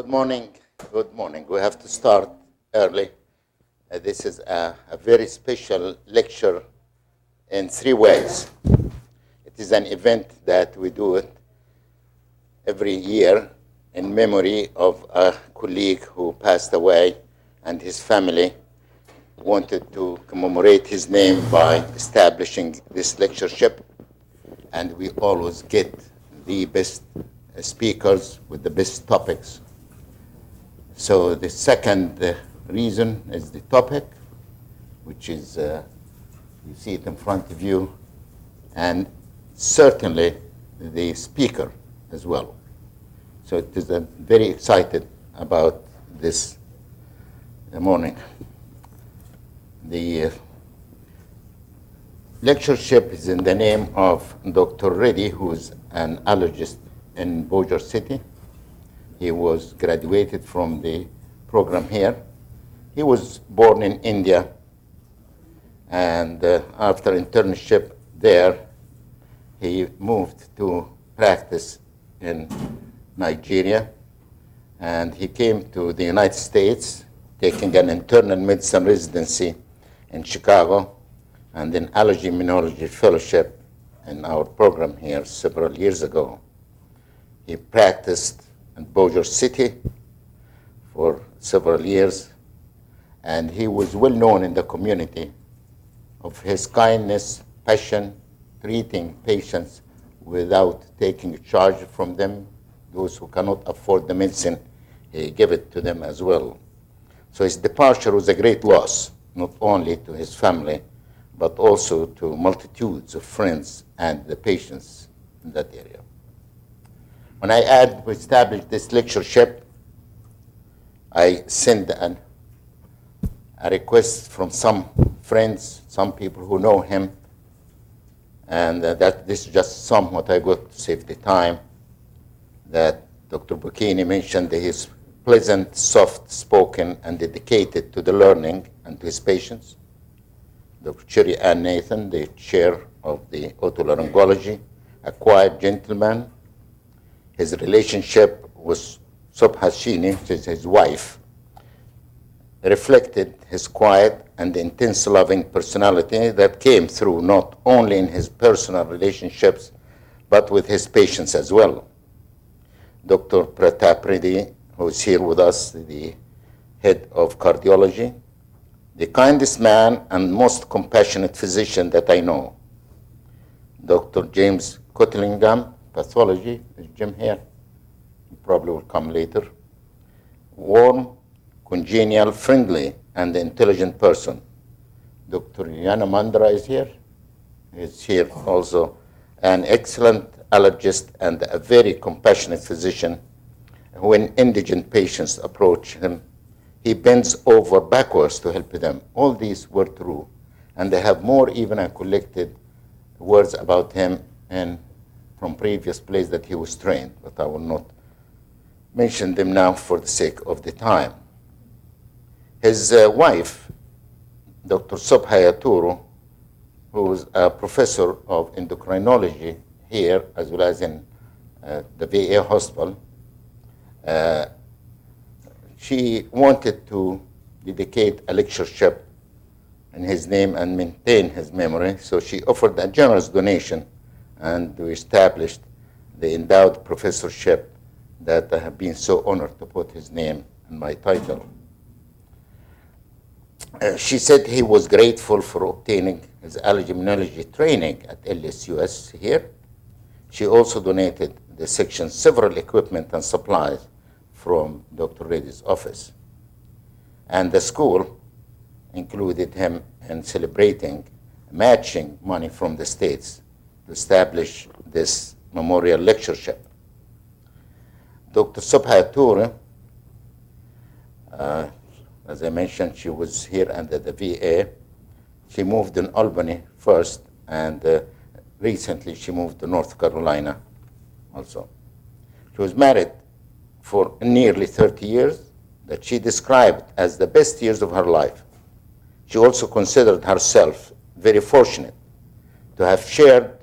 Good morning. Good morning. We have to start early. This is a very special lecture in 3 ways. It is an event that we do it every year in memory of a colleague who passed away, and his family wanted to commemorate his name by establishing this lectureship. And we always get the best speakers with the best topics. So the second reason is the topic, which is, you see it in front of you, and certainly the speaker as well. So it is very excited about this morning. The lectureship is in the name of Dr. Reddy, who is an allergist in Bossier City. He was graduated from the program here. He was born in India, and after internship there, he moved to practice in Nigeria, and he came to the United States, taking an internal medicine residency in Chicago, and an allergy immunology fellowship in our program here several years ago. He practiced in Bossier City for several years, and he was well known in the community of his kindness, passion, treating patients without taking charge from them. Those who cannot afford the medicine, he gave it to them as well. So his departure was a great loss, not only to his family, but also to multitudes of friends and the patients in that area. When I established this lectureship, I sent a request from some friends, some people who know him, and that this is just somewhat I got to save the time, that Dr. Bocchini mentioned that he's pleasant, soft-spoken, and dedicated to the learning and to his patients. Dr. Cherry Ann Nathan, the chair of the otolaryngology, a quiet gentleman. His relationship with Bocchini, which is his wife, reflected his quiet and intense loving personality that came through not only in his personal relationships, but with his patients as well. Dr. Reddy, who is here with us, the head of cardiology, the kindest man and most compassionate physician that I know. Dr. James Cottingham, pathology. Is Jim here? He probably will come later. Warm, congenial, friendly, and intelligent person. Dr. Yanamandra is here. He's here also. An excellent allergist and a very compassionate physician. When indigent patients approach him, he bends over backwards to help them. All these were true. And they have more even I collected words about him from previous place that he was trained, but I will not mention them now for the sake of the time. His wife, Dr. Sobhayaturu, who is a professor of endocrinology here as well as in the VA hospital, she wanted to dedicate a lectureship in his name and maintain his memory, so she offered a generous donation, and we established the endowed professorship that I have been so honored to put his name in my title. She said he was grateful for obtaining his allergy immunology training at LSU here. She also donated the section several equipment and supplies from Dr. Reddy's office. And the school included him in celebrating matching money from the states to establish this memorial lectureship. Dr. Sobhayaturu, as I mentioned, she was here under the VA. She moved in Albany first, and recently she moved to North Carolina also. She was married for nearly 30 years that she described as the best years of her life. She also considered herself very fortunate to have shared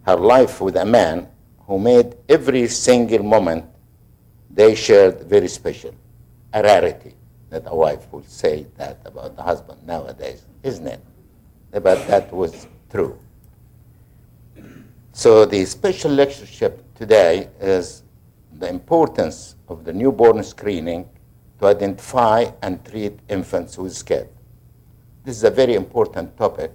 her life with a man who made every single moment they shared very special, a rarity that a wife would say that about the husband nowadays, isn't it? But that was true. So the special lectureship today is the importance of the newborn screening to identify and treat infants with SCID. This is a very important topic,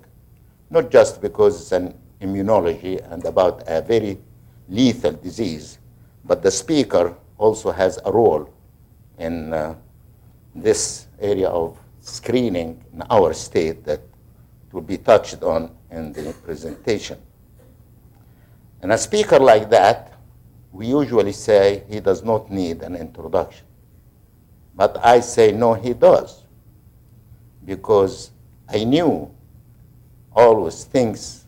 not just because it's an immunology and about a very lethal disease, but the speaker also has a role in this area of screening in our state that will be touched on in the presentation. And a speaker like that, we usually say he does not need an introduction. But I say no, he does, because I knew always things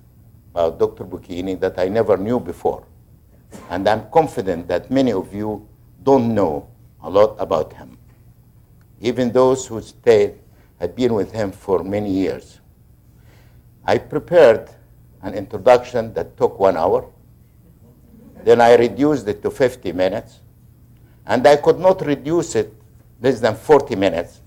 about Dr. Bocchini that I never knew before. And I'm confident that many of you don't know a lot about him, even those who stayed had been with him for many years. I prepared an introduction that took 1 hour. Then I reduced it to 50 minutes. And I could not reduce it less than 40 minutes.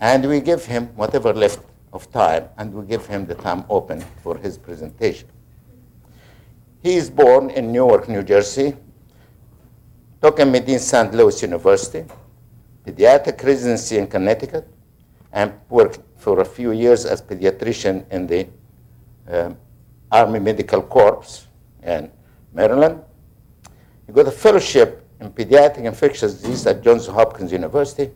And we give him whatever left of time, and we give him the time open for his presentation. He is born in Newark, New Jersey, took in Medina St. Louis University, pediatric residency in Connecticut, and worked for a few years as pediatrician in the Army Medical Corps in Maryland. He got a fellowship in pediatric infectious disease at Johns Hopkins University.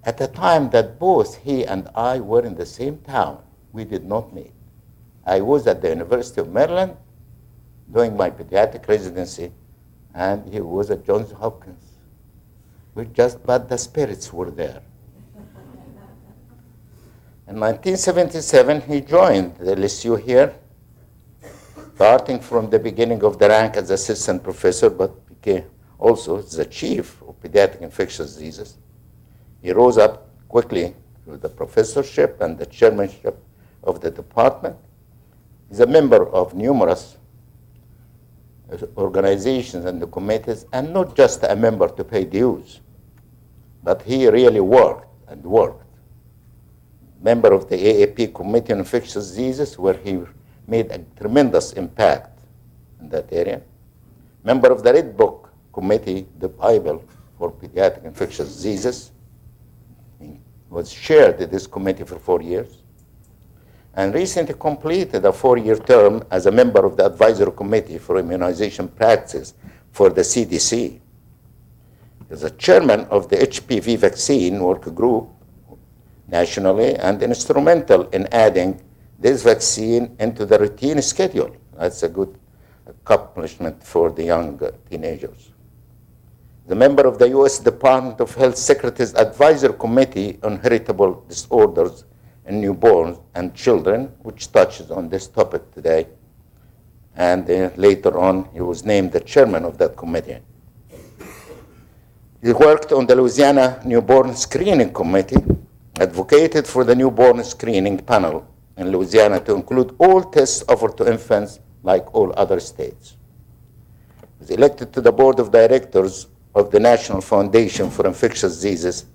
At the time that both he and I were in the same town, we did not meet. I was at the University of Maryland doing my pediatric residency, and he was at Johns Hopkins. But the spirits were there. In 1977, he joined the LSU here, starting from the beginning of the rank as assistant professor, but became also the chief of pediatric infectious diseases. He rose up quickly to the professorship and the chairmanship of the department. He's a member of numerous organizations and the committees, and not just a member to pay dues, but he really worked and worked. Member of the AAP Committee on Infectious Diseases, where he made a tremendous impact in that area. Member of the Red Book Committee, the Bible for Pediatric Infectious Diseases. He was chaired at this committee for 4 years. And recently completed a 4-year term as a member of the Advisory Committee for Immunization Practices for the CDC. He's a chairman of the HPV vaccine work group nationally and instrumental in adding this vaccine into the routine schedule. That's a good accomplishment for the young teenagers. The member of the U.S. Department of Health Secretary's Advisory Committee on Heritable Disorders in Newborns and Children, which touches on this topic today. And later on, he was named the chairman of that committee. He worked on the Louisiana Newborn Screening Committee, advocated for the newborn screening panel in Louisiana to include all tests offered to infants like all other states. He was elected to the board of directors of the National Foundation for Infectious Diseases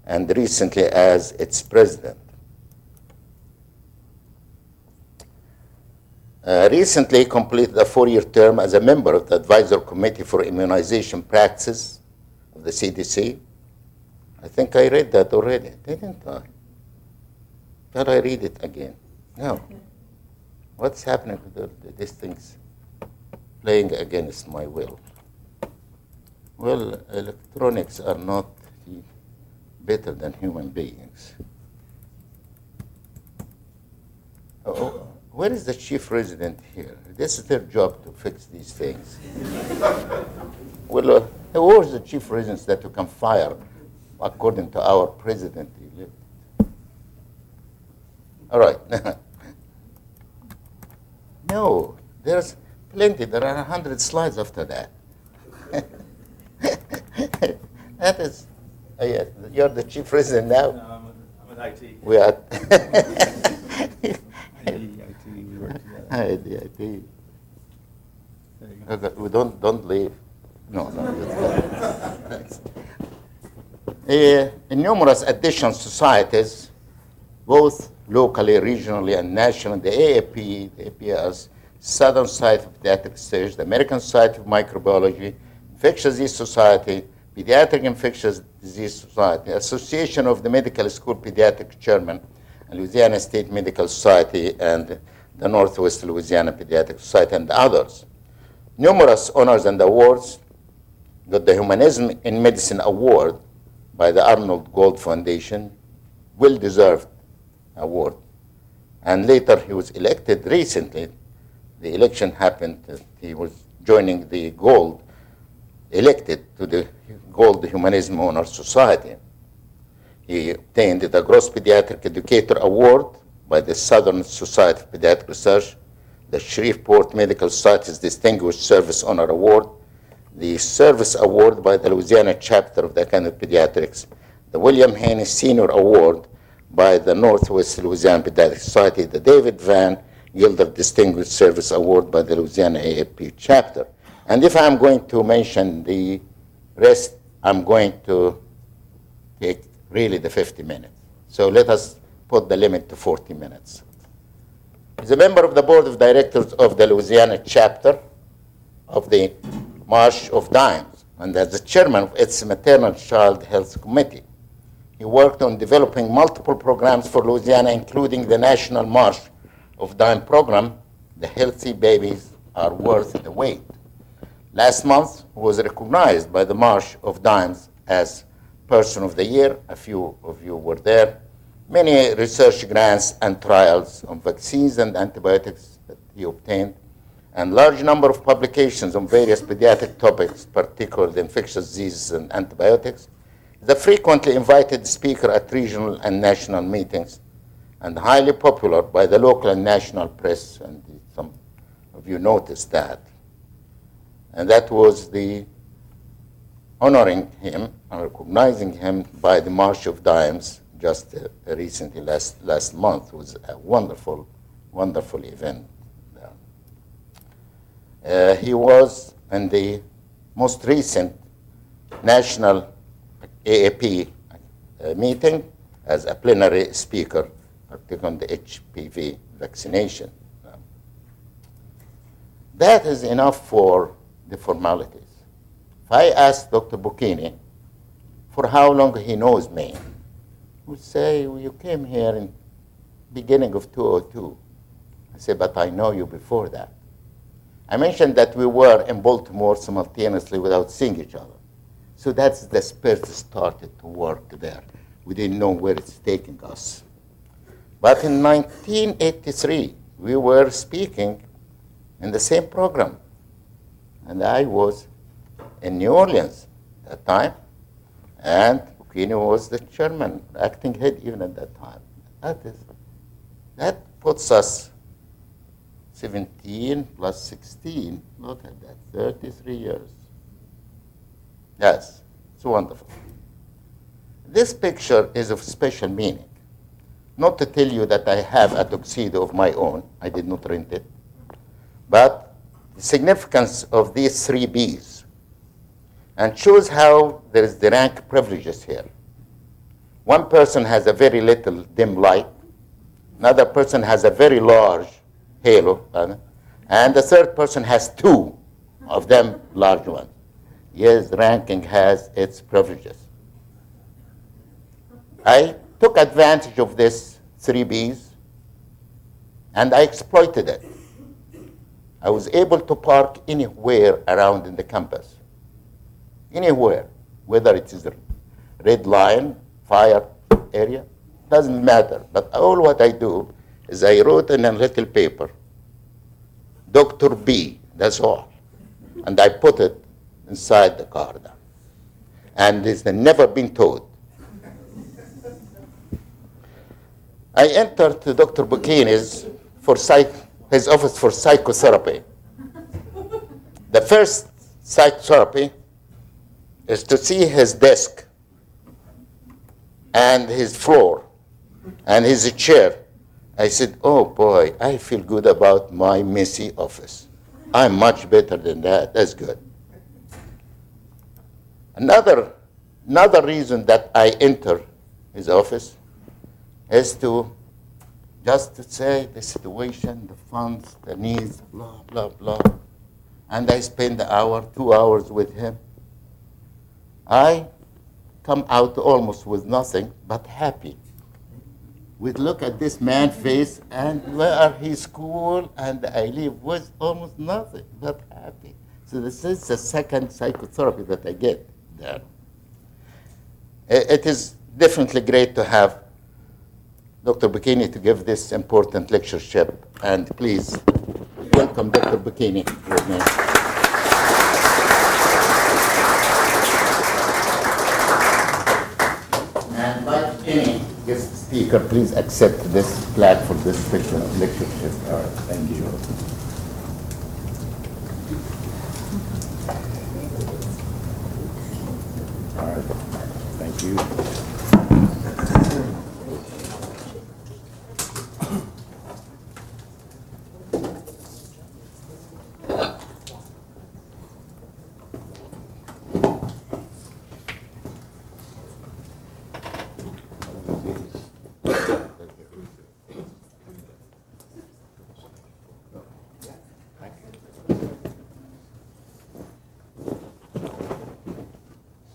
and recently as its president. Recently completed a 4-year term as a member of the Advisory Committee for Immunization Practices of the CDC. I think I read that already, didn't I? Shall I read it again? No. What's happening with these things playing against my will? Well, electronics are not better than human beings. Oh, where is the chief resident here? This is their job to fix these things. Well, who is the chief residents that you can fire according to our president? All right. No, there's plenty. There are 100 slides after that. That is, you're the chief resident now? No, I'm at IT. We are. IT, we work together. IT. There you go. Okay, we don't leave. No. Thanks. In numerous additional societies, both locally, regionally, and nationally, the AAP, the APS, Southern Society of Pediatric Research, the American Society of Microbiology, Infectious Disease Society, Pediatric Infectious Disease Society, Association of the Medical School Pediatric Chairman, and Louisiana State Medical Society, and the Northwest Louisiana Pediatric Society, and others. Numerous honors and awards. Got the Humanism in Medicine Award by the Arnold Gold Foundation, well-deserved award. And later he was elected recently. The election happened, he was joining the Gold, elected to the Gold Humanism Honor Society. He obtained the Gross Pediatric Educator Award by the Southern Society of Pediatric Research, the Shreveport Medical Society's Distinguished Service Honor Award, the Service Award by the Louisiana Chapter of the Academy of Pediatrics, the William Haney Senior Award by the Northwest Louisiana Pediatric Society, the David Van Gilder Distinguished Service Award by the Louisiana AAP Chapter. And if I'm going to mention the rest, I'm going to take really the 50 minutes. So let us put the limit to 40 minutes. He's a member of the Board of Directors of the Louisiana Chapter of the March of Dimes, and as the chairman of its Maternal Child Health Committee. He worked on developing multiple programs for Louisiana, including the National March of Dime program, The Healthy Babies Are Worth the Wait. Last month, he was recognized by the March of Dimes as Person of the Year. A few of you were there. Many research grants and trials on vaccines and antibiotics that he obtained, and large number of publications on various pediatric topics, particularly infectious diseases and antibiotics. He's a frequently invited speaker at regional and national meetings, and highly popular by the local and national press, and some of you noticed that. And that was the honoring him, recognizing him by the March of Dimes just recently, last month. It was a wonderful, wonderful event. He was in the most recent national AAP meeting as a plenary speaker, particularly on the HPV vaccination. That is enough for the formalities. If I ask Dr. Bocchini for how long he knows me, he would say, well, you came here in beginning of 2002. I say, but I know you before that. I mentioned that we were in Baltimore simultaneously without seeing each other. So that's the spirit started to work there. We didn't know where it's taking us. But in 1983, we were speaking in the same program. And I was in New Orleans at that time. And Bocchini was the chairman, acting head even at that time. That puts us 17 plus 16, look at that, 33 years. Yes, it's wonderful. This picture is of special meaning. Not to tell you that I have a tuxedo of my own, I did not rent it, but the significance of these 3 Bs, and shows how there is the rank privileges here. One person has a very little dim light, another person has a very large halo, and the third person has 2 of them large ones. Yes, ranking has its privileges. I took advantage of this 3 Bs, and I exploited it. I was able to park anywhere around in the campus, anywhere, whether it is a red line, fire area, doesn't matter. But all what I do is I wrote in a little paper, Dr. B, that's all. And I put it inside the car there. And it's never been towed. I entered to Dr. Bocchini's his office for psychotherapy. The first psychotherapy is to see his desk and his floor and his chair. I said, oh boy, I feel good about my messy office. I'm much better than that. That's good. Another reason that I enter his office is to just to say the situation, the funds, the needs, blah, blah, blah. And I spend an hour, 2 hours with him. I come out almost with nothing but happy. We look at this man's face, and where are his school, and I leave with almost nothing but happy. So this is the second psychotherapy that I get there. It is definitely great to have Dr. Bocchini to give this important lectureship, and please welcome Dr. Bocchini with me. And like any guest speaker, please accept this plaque for this special lectureship. All right, thank you. All right, thank you.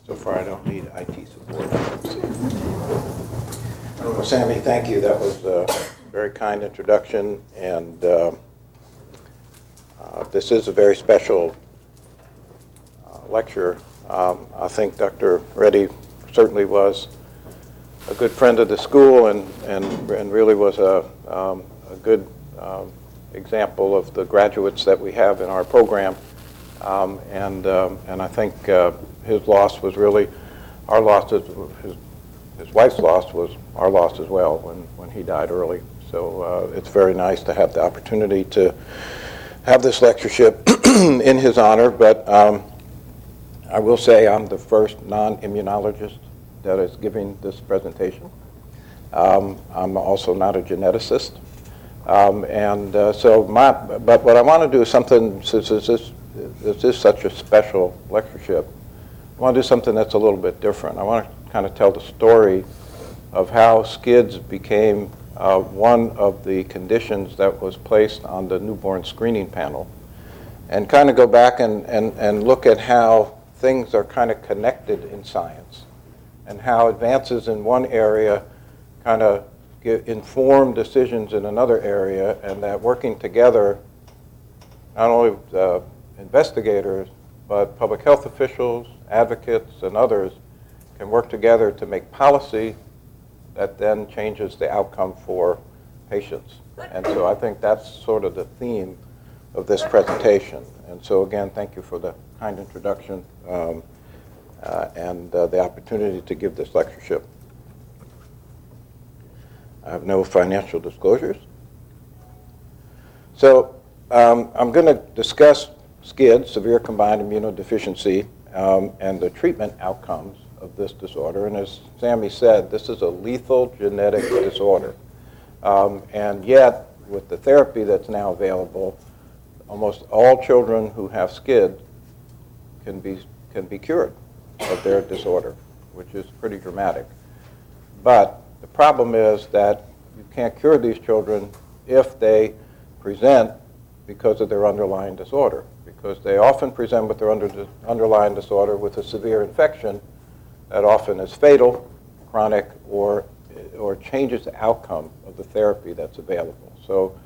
So far, I don't need IT support. Well, Sammy, thank you. That was a very kind introduction, and this is a very special lecture. I think Dr. Reddy certainly was a good friend of the school and really was a good example of the graduates that we have in our program. And I think his loss was really our loss. His wife's loss was our loss as well when he died early. So it's very nice to have the opportunity to have this lectureship in his honor. But I will say I'm the first non-immunologist that is giving this presentation. I'm also not a geneticist. But what I want to do is something, since this is such a special lectureship, I want to do something that's a little bit different. I want to kind of tell the story of how SCIDs became one of the conditions that was placed on the newborn screening panel, and kind of go back and look at how things are kind of connected in science, and how advances in one area kind of inform decisions in another area, and that working together, not only investigators, but public health officials, advocates, and others can work together to make policy that then changes the outcome for patients. And so I think that's sort of the theme of this presentation. And so again, thank you for the kind introduction and the opportunity to give this lectureship. I have no financial disclosures. So I'm going to discuss SCID, severe combined immunodeficiency, and the treatment outcomes of this disorder. And as Sammy said, this is a lethal genetic disorder. And yet, with the therapy that's now available, almost all children who have SCID can be cured of their disorder, which is pretty dramatic. But the problem is that you can't cure these children if they present because of their underlying disorder, because they often present with their underlying disorder with a severe infection that often is fatal, chronic, or changes the outcome of the therapy that's available. So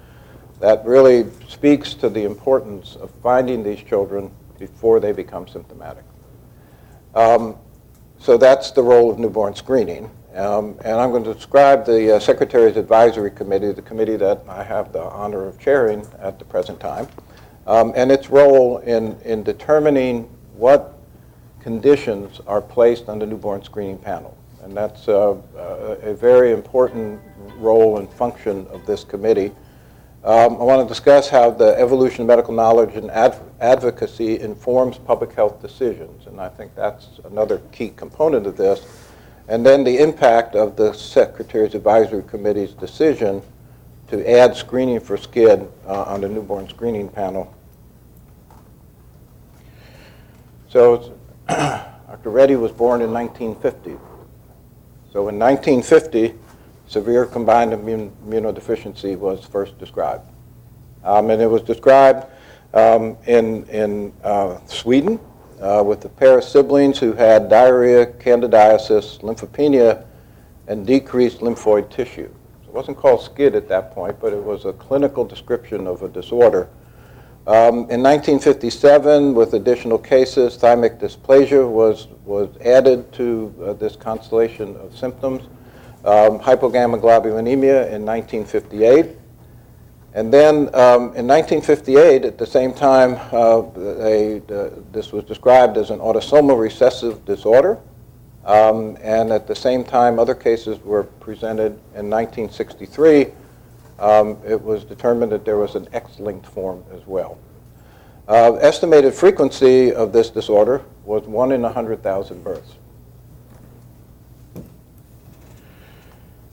that really speaks to the importance of finding these children before they become symptomatic. So that's the role of newborn screening. And I'm going to describe the Secretary's Advisory Committee, the committee that I have the honor of chairing at the present time, and its role in determining what conditions are placed on the newborn screening panel. And that's a very important role and function of this committee. I want to discuss how the evolution of medical knowledge and advocacy informs public health decisions, and I think that's another key component of this. And then the impact of the Secretary's Advisory Committee's decision to add screening for SCID on the newborn screening panel. So Dr. Reddy was born in 1950. So in 1950, severe combined immunodeficiency was first described. And it was described in Sweden with a pair of siblings who had diarrhea, candidiasis, lymphopenia, and decreased lymphoid tissue. It wasn't called SCID at that point, but it was a clinical description of a disorder. In 1957, with additional cases, thymic dysplasia was added to this constellation of symptoms. Hypogammaglobulinemia in 1958. And then in 1958, at the same time, this was described as an autosomal recessive disorder. And at the same time, other cases were presented in 1963. It was determined that there was an X-linked form as well. Estimated frequency of this disorder was 1 in 100,000 births.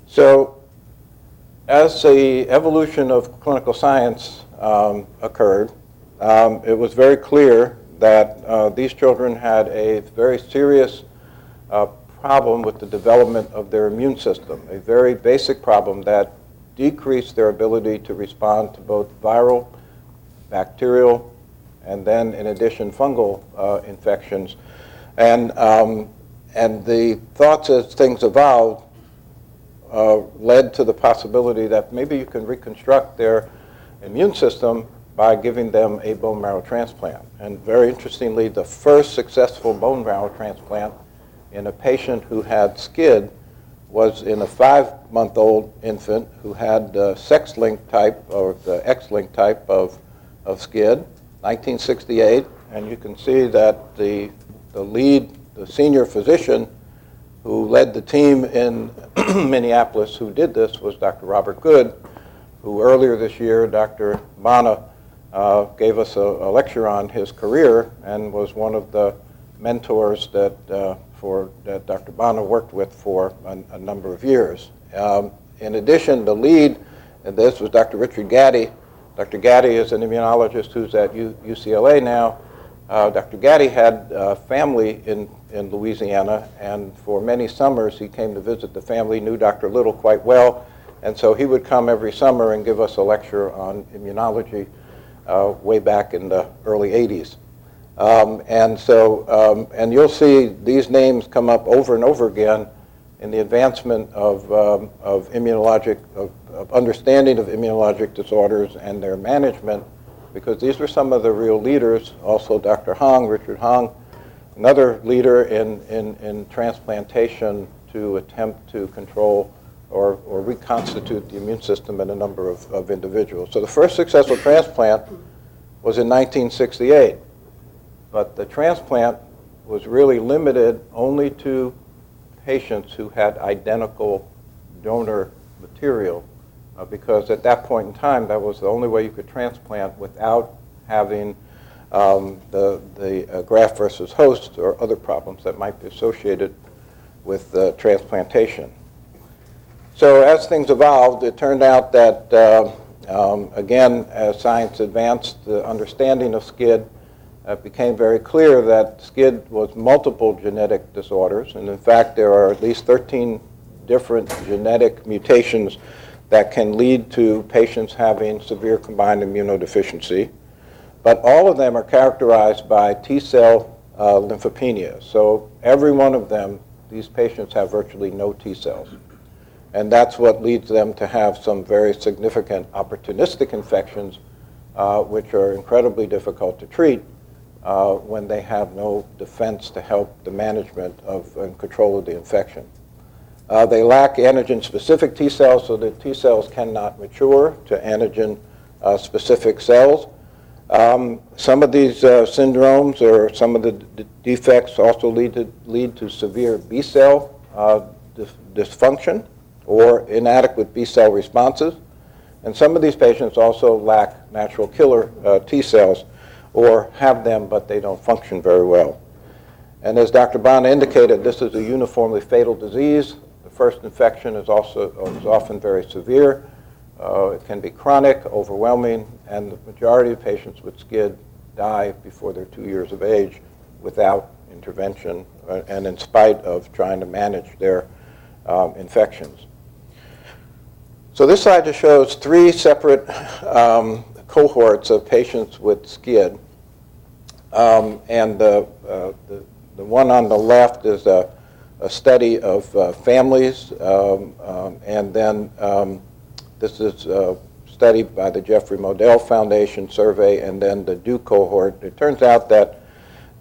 So as the evolution of clinical science occurred, it was very clear that these children had a very serious problem with the development of their immune system, a very basic problem that decreased their ability to respond to both viral, bacterial, and then in addition fungal infections. And the thoughts as things evolved led to the possibility that maybe you can reconstruct their immune system by giving them a bone marrow transplant. And very interestingly, the first successful bone marrow transplant in a patient who had SCID was in a 5-month-old infant who had the sex-linked type or the X-linked type of SCID, 1968. And you can see that the senior physician who led the team in Minneapolis who did this was Dr. Robert Good, who earlier this year, Dr. Bana gave us a lecture on his career and was one of the mentors that Dr. Bana worked with for a number of years. In addition, the lead in this was Dr. Richard Gaddy. Dr. Gaddy is an immunologist who's at UCLA now. Dr. Gaddy had family in Louisiana, and for many summers he came to visit the family, knew Dr. Little quite well, and so he would come every summer and give us a lecture on immunology way back in the early 80s. And you'll see these names come up over and over again in the advancement of immunologic, of understanding of immunologic disorders and their management, because these were some of the real leaders. Also Dr. Hong, Richard Hong, another leader in transplantation to attempt to control or reconstitute the immune system in a number of individuals. So the first successful transplant was in 1968. But the transplant was really limited only to patients who had identical donor material because at that point in time, that was the only way you could transplant without having the graft versus host or other problems that might be associated with transplantation. So as things evolved, it turned out that, again, as science advanced, the understanding of SCID it became very clear that SCID was multiple genetic disorders, and in fact there are at least 13 different genetic mutations that can lead to patients having severe combined immunodeficiency. But all of them are characterized by T-cell lymphopenia. So every one of them, these patients have virtually no T-cells. And that's what leads them to have some very significant opportunistic infections, which are incredibly difficult to treat when they have no defense to help the management of and control of the infection. They lack antigen-specific T cells, so the T cells cannot mature to antigen-specific cells. Some of these syndromes or some of the defects also lead to severe B cell dysfunction or inadequate B cell responses. And some of these patients also lack natural killer T cells or have them, but they don't function very well. And as Dr. Bana indicated, this is a uniformly fatal disease. The first infection is often very severe. It can be chronic, overwhelming, and the majority of patients with SCID die before they're 2 years of age without intervention, and in spite of trying to manage their infections. So this slide just shows 3 separate cohorts of patients with SCID. And the one on the left is a study of families, and then this is a study by the Jeffrey Modell Foundation survey, and then the Duke cohort. It turns out that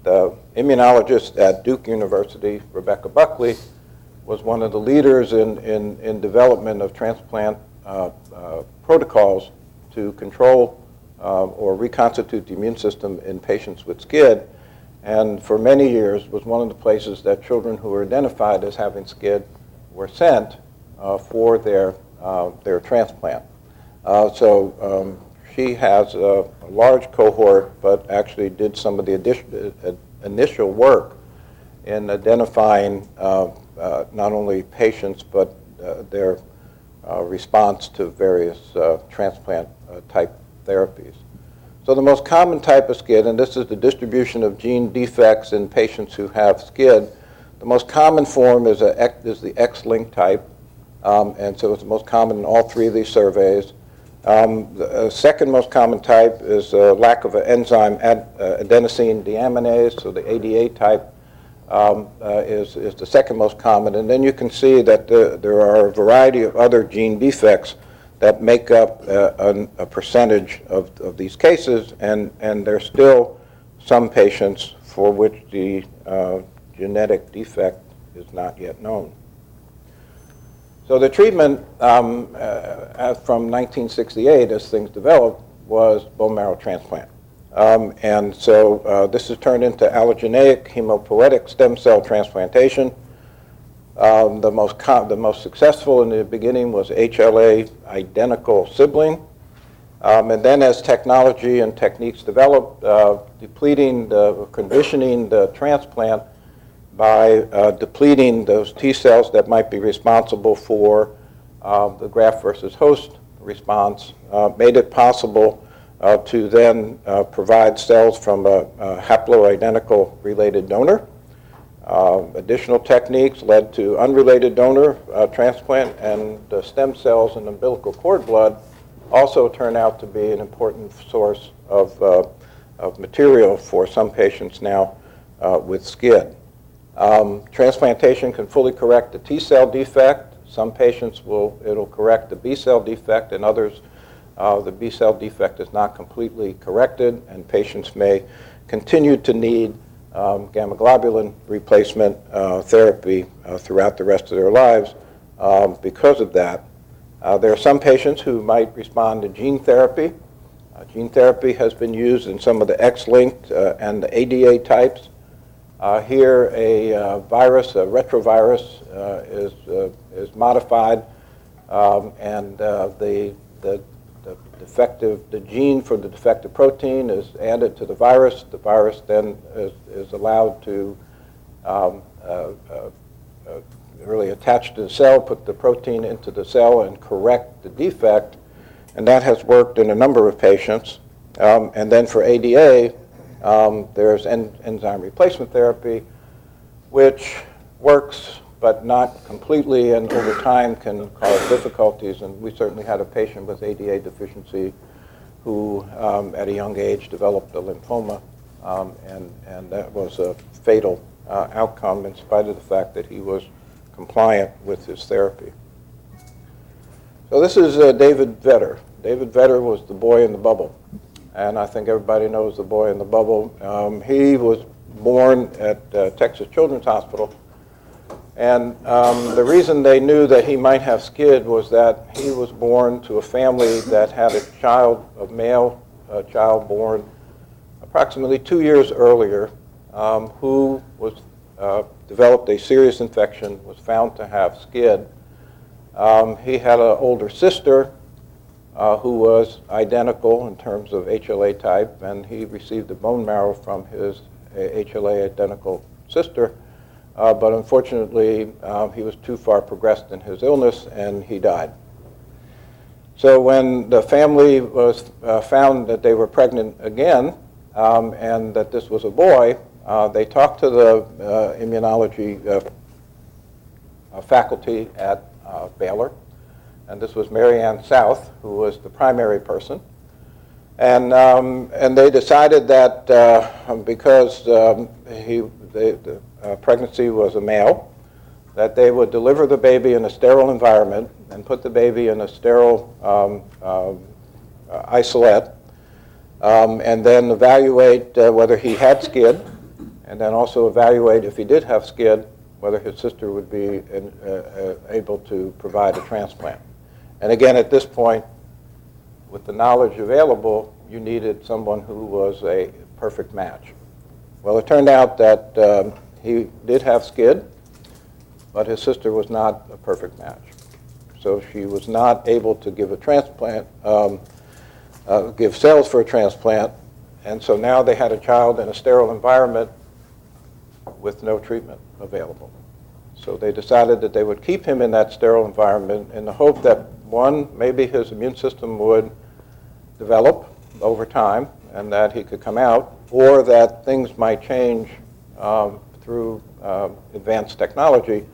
the immunologist at Duke University, Rebecca Buckley, was one of the leaders in development of transplant protocols to control or reconstitute the immune system in patients with SCID, and for many years was one of the places that children who were identified as having SCID were sent for their transplant. So she has a large cohort, but actually did some of the initial work in identifying not only patients, but their response to various transplant type therapies. So the most common type of SCID, and this is the distribution of gene defects in patients who have SCID, the most common form is the X-linked type, and so it's the most common in all 3 of these surveys. The second most common type is lack of an enzyme adenosine deaminase, so the ADA type is the second most common. And then you can see that there are a variety of other gene defects that make up a percentage of these cases, and there are still some patients for which the genetic defect is not yet known. So the treatment from 1968, as things developed, was bone marrow transplant. And so this has turned into allogeneic hematopoietic stem cell transplantation. The most successful in the beginning was HLA identical sibling. And then as technology and techniques developed, conditioning the transplant by depleting those T cells that might be responsible for the graft versus host response, made it possible to then provide cells from a haploidentical related donor. Additional techniques led to unrelated donor transplant, and the stem cells in umbilical cord blood also turn out to be an important source of material for some patients now with SCID. Transplantation can fully correct the T cell defect. Some patients it'll correct the B cell defect, and others the B cell defect is not completely corrected, and patients may continue to need gamma globulin replacement therapy throughout the rest of their lives because of that. There are some patients who might respond to gene therapy. Gene therapy has been used in some of the X-linked and the ADA types. Here, a virus, a retrovirus, is modified, and the gene for the defective protein is added to the virus. The virus then is allowed to really attach to the cell, put the protein into the cell, and correct the defect. And that has worked in a number of patients. And then for ADA, there's enzyme replacement therapy, which works but not completely, and over time can cause difficulties. And we certainly had a patient with ADA deficiency who at a young age developed a lymphoma, and that was a fatal outcome in spite of the fact that he was compliant with his therapy. So this is David Vetter. David Vetter was the boy in the bubble, and I think everybody knows the boy in the bubble. He was born at Texas Children's Hospital, and the reason they knew that he might have SCID was that he was born to a family that had a male child born approximately 2 years earlier, who was developed a serious infection, was found to have SCID. He had an older sister who was identical in terms of HLA type, and he received the bone marrow from his HLA identical sister. But unfortunately, he was too far progressed in his illness, and he died. So when the family was found that they were pregnant again, and that this was a boy, they talked to the immunology faculty at Baylor, and this was Mary Ann South, who was the primary person. And they decided that because the pregnancy was a male, that they would deliver the baby in a sterile environment and put the baby in a sterile isolate, and then evaluate whether he had SCID, and then also evaluate, if he did have SCID, whether his sister would be able to provide a transplant. And again, at this point, with the knowledge available, you needed someone who was a perfect match. Well, it turned out that he did have SCID, but his sister was not a perfect match. So she was not able to give a transplant, give cells for a transplant, and so now they had a child in a sterile environment with no treatment available. So they decided that they would keep him in that sterile environment in the hope that, one, maybe his immune system would develop over time and that he could come out, or that things might change through advanced technology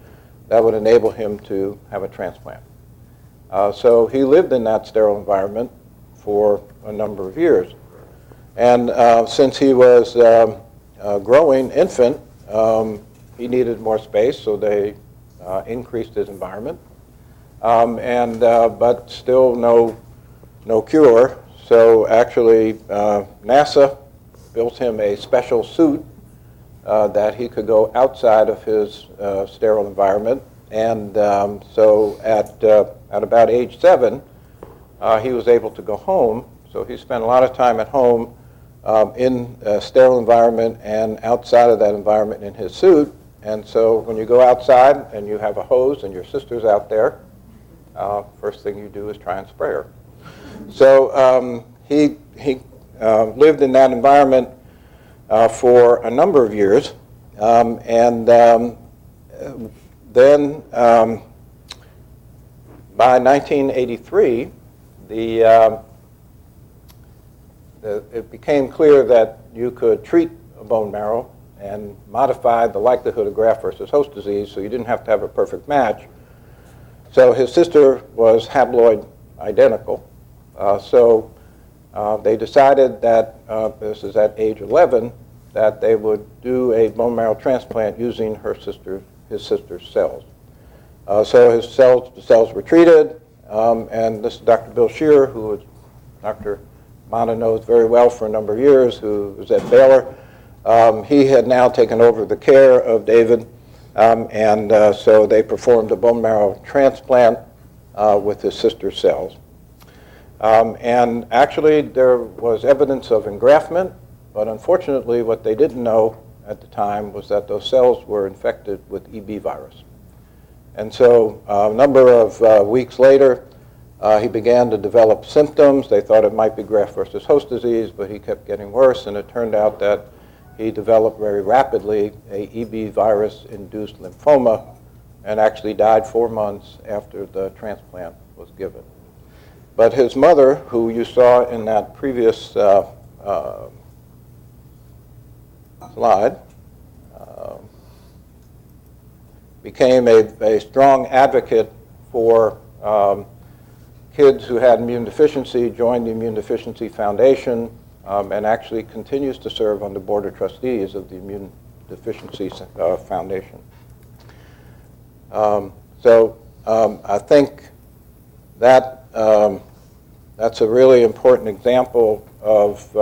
that would enable him to have a transplant. So he lived in that sterile environment for a number of years. And since he was a growing infant, he needed more space, so they increased his environment. But still no cure. So actually, NASA built him a special suit that he could go outside of his sterile environment. And so at about age 7, he was able to go home. So he spent a lot of time at home in a sterile environment and outside of that environment in his suit. And so when you go outside and you have a hose and your sister's out there, first thing you do is try and spray her. So he lived in that environment for a number of years. Then by 1983, it became clear that you could treat a bone marrow and modify the likelihood of graft versus host disease, so you didn't have to have a perfect match. So his sister was haploid identical. So they decided that, this is at age 11, that they would do a bone marrow transplant using his sister's cells. So his cells were treated, and this is Dr. Bill Shearer, who Dr. Mana knows very well for a number of years, who was at Baylor. He had now taken over the care of David, so they performed a bone marrow transplant with his sister's cells. And actually, there was evidence of engraftment, but unfortunately, what they didn't know at the time was that those cells were infected with EB virus. And so a number of weeks later, he began to develop symptoms. They thought it might be graft versus host disease, but he kept getting worse, and it turned out that he developed very rapidly a EB virus-induced lymphoma and actually died 4 months after the transplant was given. But his mother, who you saw in that previous slide, became a strong advocate for kids who had immune deficiency, joined the Immunodeficiency Foundation, and actually continues to serve on the board of trustees of the Immunodeficiency Foundation. I think that that's a really important example of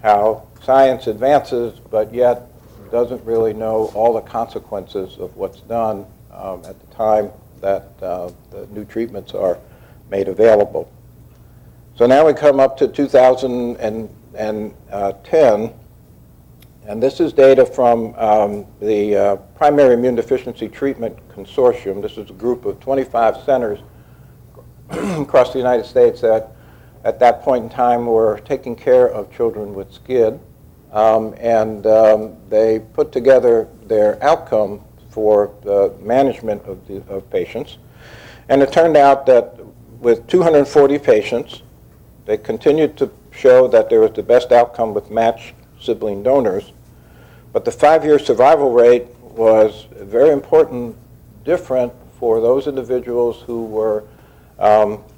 how science advances, but yet doesn't really know all the consequences of what's done at the time that the new treatments are made available. So now we come up to 2010, and this is data from the Primary Immunodeficiency Treatment Consortium. This is a group of 25 centers across the United States that at that point in time were taking care of children with SCID. They put together their outcome for the management of patients. And it turned out that with 240 patients, they continued to show that there was the best outcome with matched sibling donors. But the 5-year survival rate was very important, different for those individuals who were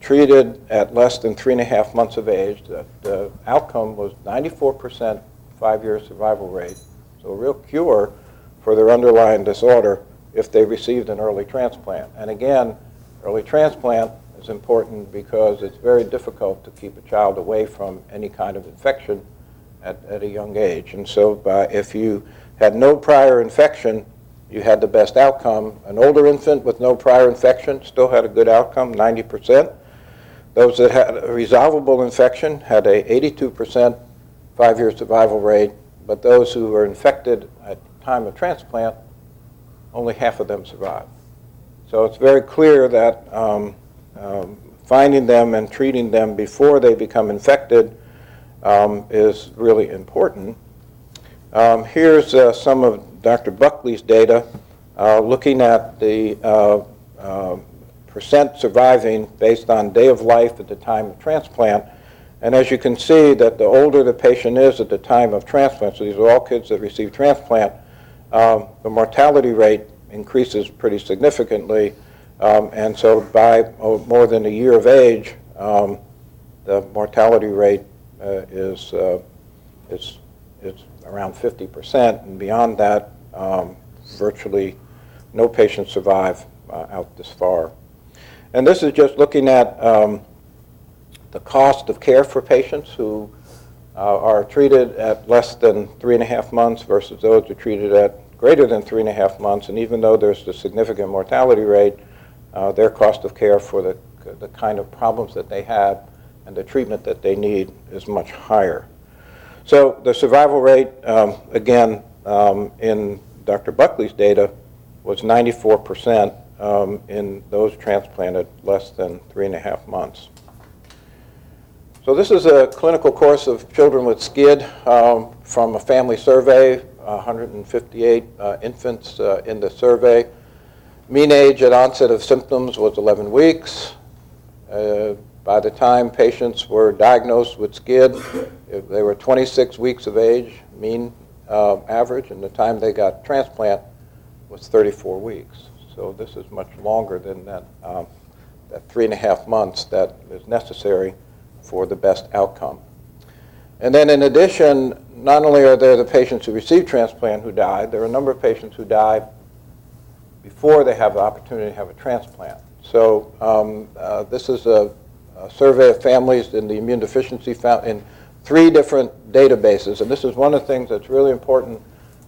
treated at less than 3.5 months of age. The outcome was 94% 5-year survival rate, so a real cure for their underlying disorder if they received an early transplant. And again, early transplant is important because it's very difficult to keep a child away from any kind of infection at a young age. And so if you had no prior infection, you had the best outcome. An older infant with no prior infection still had a good outcome, 90%. Those that had a resolvable infection had a 82% 5-year survival rate, but those who were infected at the time of transplant, only half of them survived. So it's very clear that finding them and treating them before they become infected is really important. Here's some of Dr. Buckley's data looking at the percent surviving based on day of life at the time of transplant. And as you can see that the older the patient is at the time of transplant, so these are all kids that receive transplant, the mortality rate increases pretty significantly. And so by more than a year of age, the mortality rate is around 50%, and beyond that, virtually no patients survive out this far. And this is just looking at the cost of care for patients who are treated at less than 3.5 months versus those who are treated at greater than 3.5 months. And even though there's the significant mortality rate, their cost of care for the kind of problems that they have and the treatment that they need is much higher. So the survival rate, again, in Dr. Buckley's data was 94% in those transplanted less than 3.5 months. So this is a clinical course of children with SCID from a family survey, 158 infants in the survey. Mean age at onset of symptoms was 11 weeks. By the time patients were diagnosed with SCID, they were 26 weeks of age, mean average, and the time they got transplant was 34 weeks. So this is much longer than that 3.5 months that is necessary for the best outcome. And then in addition, not only are there the patients who received transplant who died, there are a number of patients who died before they have the opportunity to have a transplant. So this is a survey of families in the immunodeficiency found in 3 different databases. And this is one of the things that's really important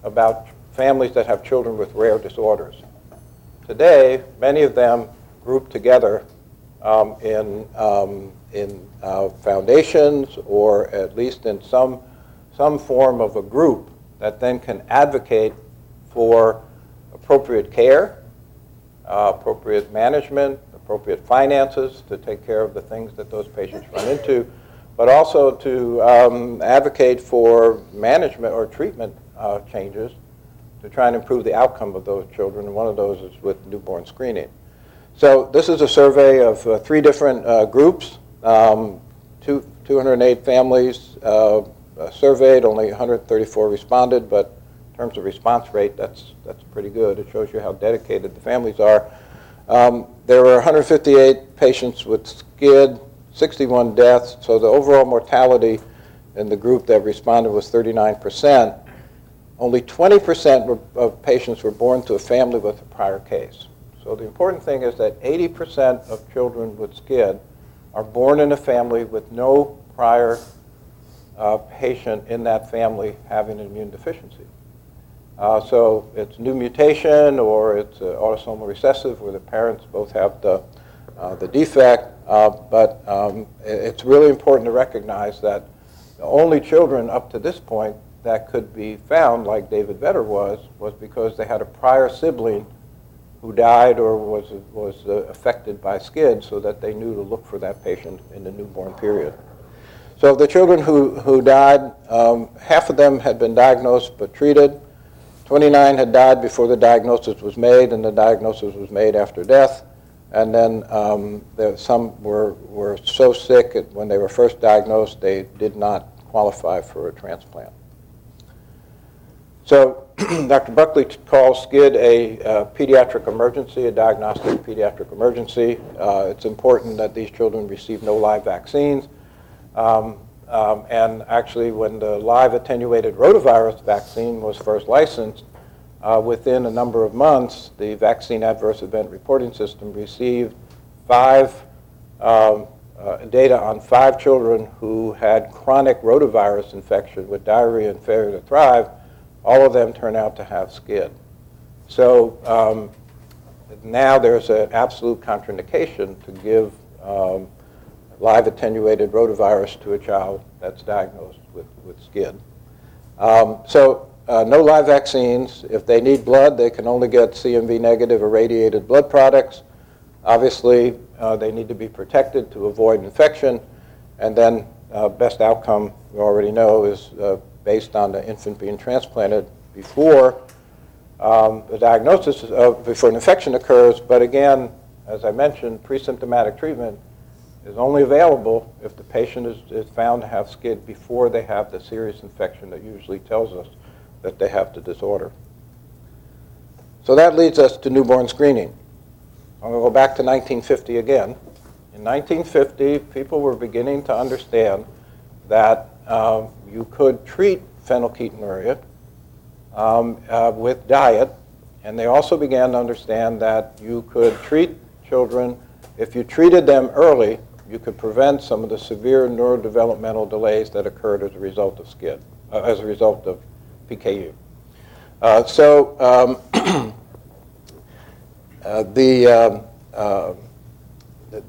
about families that have children with rare disorders. Today, many of them group together in foundations, or at least in some form of a group that then can advocate for appropriate care, appropriate management, appropriate finances to take care of the things that those patients run into, but also to advocate for management or treatment changes to try and improve the outcome of those children, and one of those is with newborn screening. So this is a survey of 3 different groups, 208 families surveyed, only 134 responded, but in terms of response rate, that's pretty good. It shows you how dedicated the families are. There were 158 patients with SCID, 61 deaths, so the overall mortality in the group that responded was 39%. Only 20% of patients were born to a family with a prior case. So the important thing is that 80% of children with SCID are born in a family with no prior patient in that family having an immune deficiency. So it's new mutation, or it's autosomal recessive, where the parents both have the defect. But it's really important to recognize that the only children up to this point that could be found, like David Vedder was because they had a prior sibling who died or was affected by SCID, so that they knew to look for that patient in the newborn period. So the children who died, half of them had been diagnosed but treated. 29 had died before the diagnosis was made, and the diagnosis was made after death. And then some were so sick that when they were first diagnosed, they did not qualify for a transplant. So Dr. Buckley calls SCID a pediatric emergency, a diagnostic pediatric emergency. It's important that these children receive no live vaccines. And actually, when the live attenuated rotavirus vaccine was first licensed, within a number of months, the Vaccine Adverse Event Reporting System received data on 5 children who had chronic rotavirus infection with diarrhea and failure to thrive. All of them turn out to have SCID. So now there's an absolute contraindication to give live attenuated rotavirus to a child that's diagnosed with SCID. No live vaccines. If they need blood, they can only get CMV negative irradiated blood products. Obviously, they need to be protected to avoid infection. And then best outcome, we already know, is based on the infant being transplanted before the diagnosis, before an infection occurs. But again, as I mentioned, pre-symptomatic treatment is only available if the patient is found to have SCID before they have the serious infection that usually tells us that they have the disorder. So that leads us to newborn screening. I'm going to go back to 1950 again. In 1950, people were beginning to understand that you could treat phenylketonuria with diet, and they also began to understand that you could treat children, if you treated them early, you could prevent some of the severe neurodevelopmental delays that occurred as a result of SCID, as a result of PKU.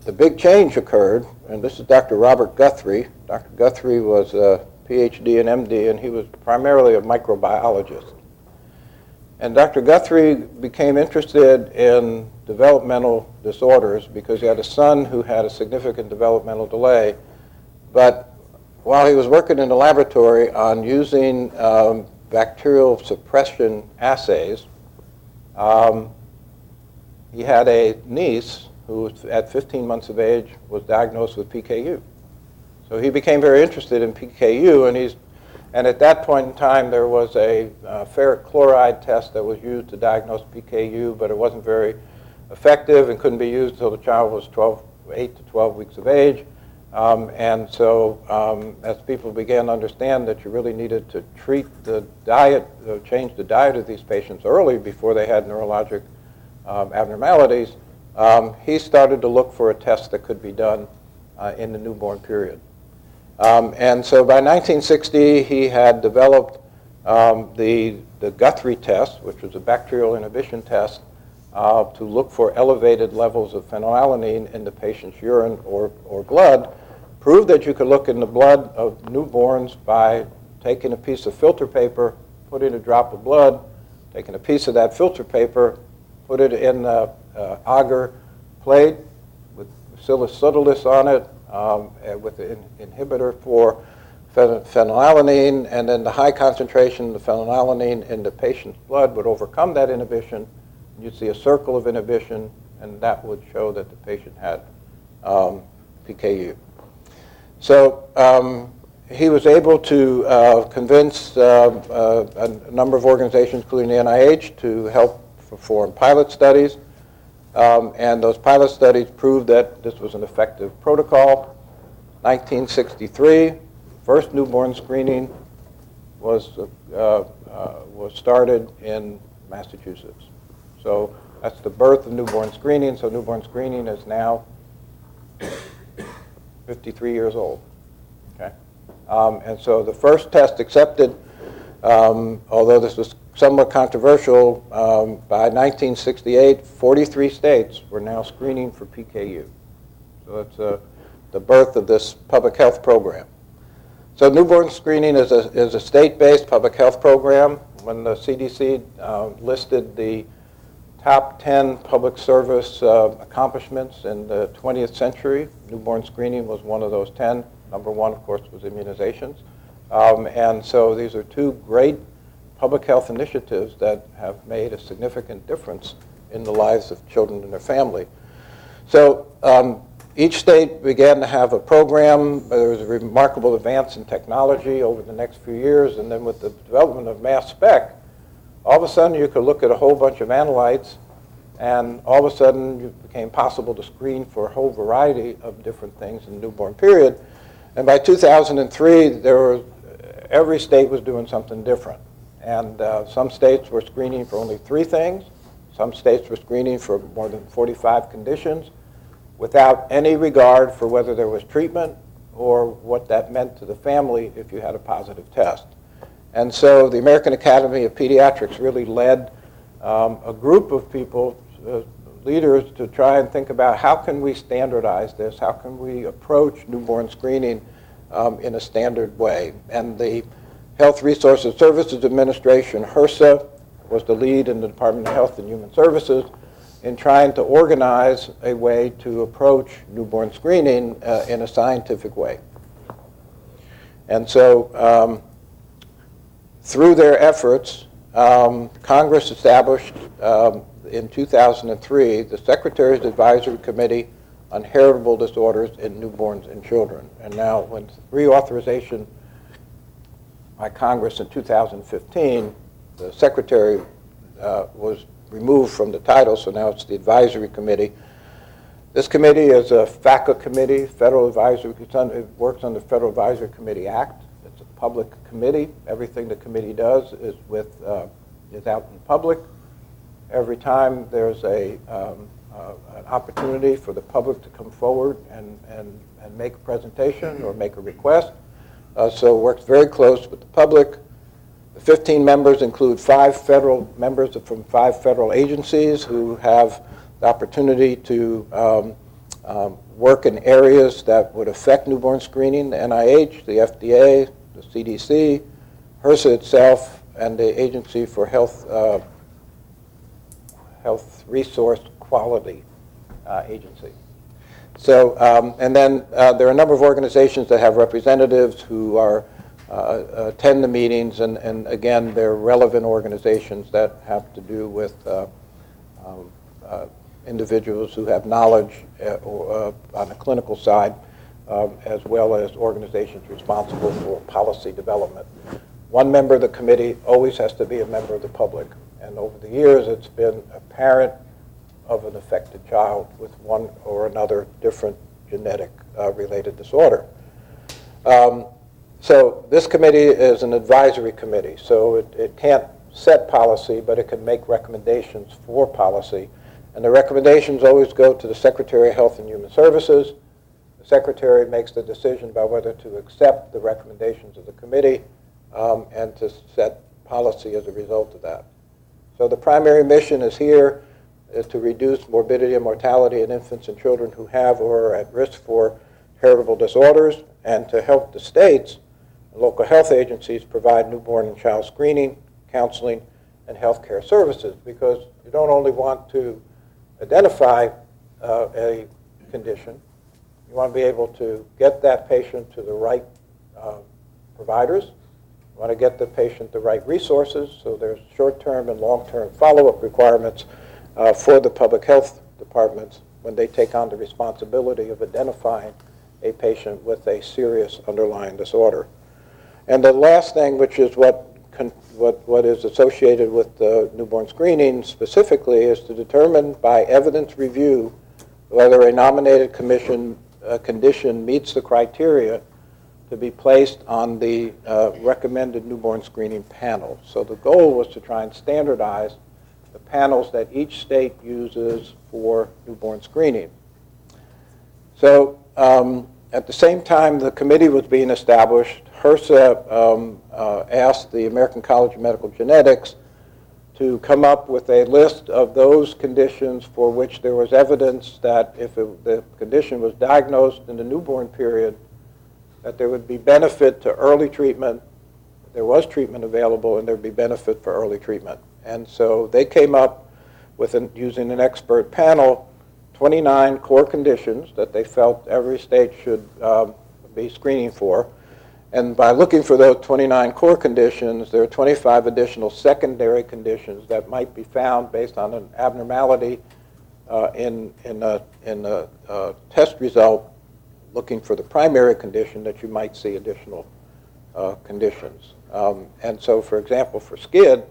The big change occurred, and this is Dr. Robert Guthrie. Dr. Guthrie was a PhD and MD, and he was primarily a microbiologist. And Dr. Guthrie became interested in developmental disorders because he had a son who had a significant developmental delay. But while he was working in the laboratory on using bacterial suppression assays, he had a niece who, at 15 months of age, was diagnosed with PKU. So he became very interested in PKU, and at that point in time, there was a ferric chloride test that was used to diagnose PKU, but it wasn't very effective and couldn't be used until the child was 8 to 12 weeks of age. And so as people began to understand that you really needed to treat the diet, change the diet of these patients early before they had neurologic abnormalities, he started to look for a test that could be done in the newborn period. And so by 1960, he had developed the Guthrie test, which was a bacterial inhibition test, to look for elevated levels of phenylalanine in the patient's urine or blood, proved that you could look in the blood of newborns by taking a piece of filter paper, putting a drop of blood, taking a piece of that filter paper, put it in an agar plate with Bacillus subtilis on it, with an inhibitor for phenylalanine, and then the high concentration of the phenylalanine in the patient's blood would overcome that inhibition. You'd see a circle of inhibition, and that would show that the patient had PKU. So he was able to convince a number of organizations, including the NIH, to help perform pilot studies. And those pilot studies proved that this was an effective protocol. 1963, first newborn screening was started in Massachusetts. So that's the birth of newborn screening. So newborn screening is now 53 years old. Okay, and so the first test accepted, although this was somewhat controversial, by 1968, 43 states were now screening for PKU. So that's the birth of this public health program. So newborn screening is a state-based public health program. When the CDC listed the top 10 public service accomplishments in the 20th century, newborn screening was one of those 10. Number one, of course, was immunizations. And so these are two great public health initiatives that have made a significant difference in the lives of children and their family. So each state began to have a program. There was a remarkable advance in technology over the next few years, and then with the development of mass spec, all of a sudden you could look at a whole bunch of analytes, and all of a sudden it became possible to screen for a whole variety of different things in the newborn period. And by 2003, every state was doing something different. And some states were screening for only 3 things. Some states were screening for more than 45 conditions without any regard for whether there was treatment or what that meant to the family if you had a positive test. And so the American Academy of Pediatrics really led a group of people, leaders, to try and think about how can we standardize this, how can we approach newborn screening in a standard way. And the Health Resources Services Administration, HRSA, was the lead in the Department of Health and Human Services in trying to organize a way to approach newborn screening in a scientific way. And so through their efforts, Congress established in 2003 the Secretary's Advisory Committee on Heritable Disorders in Newborns and Children. And now, when reauthorization by Congress in 2015, the Secretary was removed from the title, so now it's the Advisory Committee. This committee is a FACA committee, Federal Advisory, it works on the Federal Advisory Committee Act. It's a public committee. Everything the committee does is out in public. Every time there's an opportunity for the public to come forward and make a presentation or make a request. So it works very close with the public. The 15 members include 5 federal members from 5 federal agencies who have the opportunity to work in areas that would affect newborn screening: the NIH, the FDA, the CDC, HRSA itself, and the Agency for Health Resource Quality Agency. So, and then there are a number of organizations that have representatives who attend the meetings, and again, they're relevant organizations that have to do with individuals who have knowledge on the clinical side, as well as organizations responsible for policy development. One member of the committee always has to be a member of the public, and over the years it's been a parent of an affected child with one or another different genetic related disorder. So this committee is an advisory committee, so it can't set policy, but it can make recommendations for policy. And the recommendations always go to the Secretary of Health and Human Services. The Secretary makes the decision about whether to accept the recommendations of the committee and to set policy as a result of that. So the primary mission is here is to reduce morbidity and mortality in infants and children who have or are at risk for heritable disorders, and to help the states and local health agencies provide newborn and child screening, counseling, and health care services, because you don't only want to identify a condition, you want to be able to get that patient to the right providers, you want to get the patient the right resources, so there's short-term and long-term follow-up requirements for the public health departments when they take on the responsibility of identifying a patient with a serious underlying disorder. And the last thing, which is what is associated with the newborn screening specifically, is to determine by evidence review whether a nominated condition meets the criteria to be placed on the recommended newborn screening panel. So the goal was to try and standardize the panels that each state uses for newborn screening. So at the same time the committee was being established, HRSA asked the American College of Medical Genetics to come up with a list of those conditions for which there was evidence that if the condition was diagnosed in the newborn period, that there would be benefit to early treatment, there was treatment available, and there would be benefit for early treatment. And so they came up with, using an expert panel, 29 core conditions that they felt every state should be screening for. And by looking for those 29 core conditions, there are 25 additional secondary conditions that might be found based on an abnormality in a test result looking for the primary condition that you might see additional conditions. And so, for example, for SCID,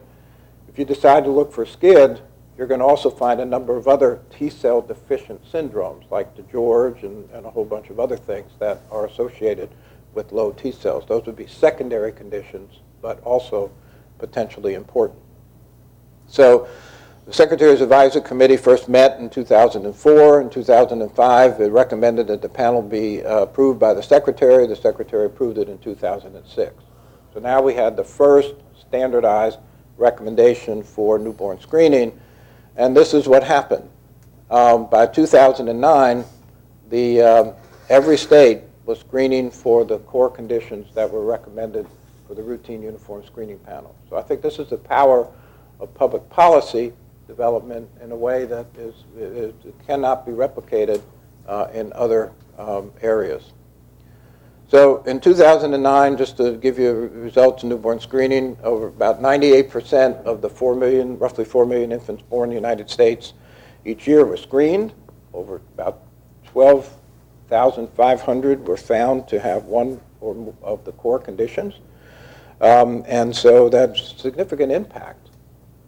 if if you decide to look for SCID, you're going to also find a number of other T-cell deficient syndromes, like DeGeorge and a whole bunch of other things that are associated with low T cells. Those would be secondary conditions, but also potentially important. So the Secretary's Advisory Committee first met in 2004. In 2005, it recommended that the panel be approved by the Secretary. The Secretary approved it in 2006. So now we had the first standardized recommendation for newborn screening, and this is what happened. By 2009, every state was screening for the core conditions that were recommended for the routine uniform screening panel. So I think this is the power of public policy development in a way that cannot be replicated in other areas. So in 2009, just to give you results in newborn screening, over about 98% of the roughly 4 million infants born in the United States each year were screened. Over about 12,500 were found to have one or more of the core conditions. And so that's significant impact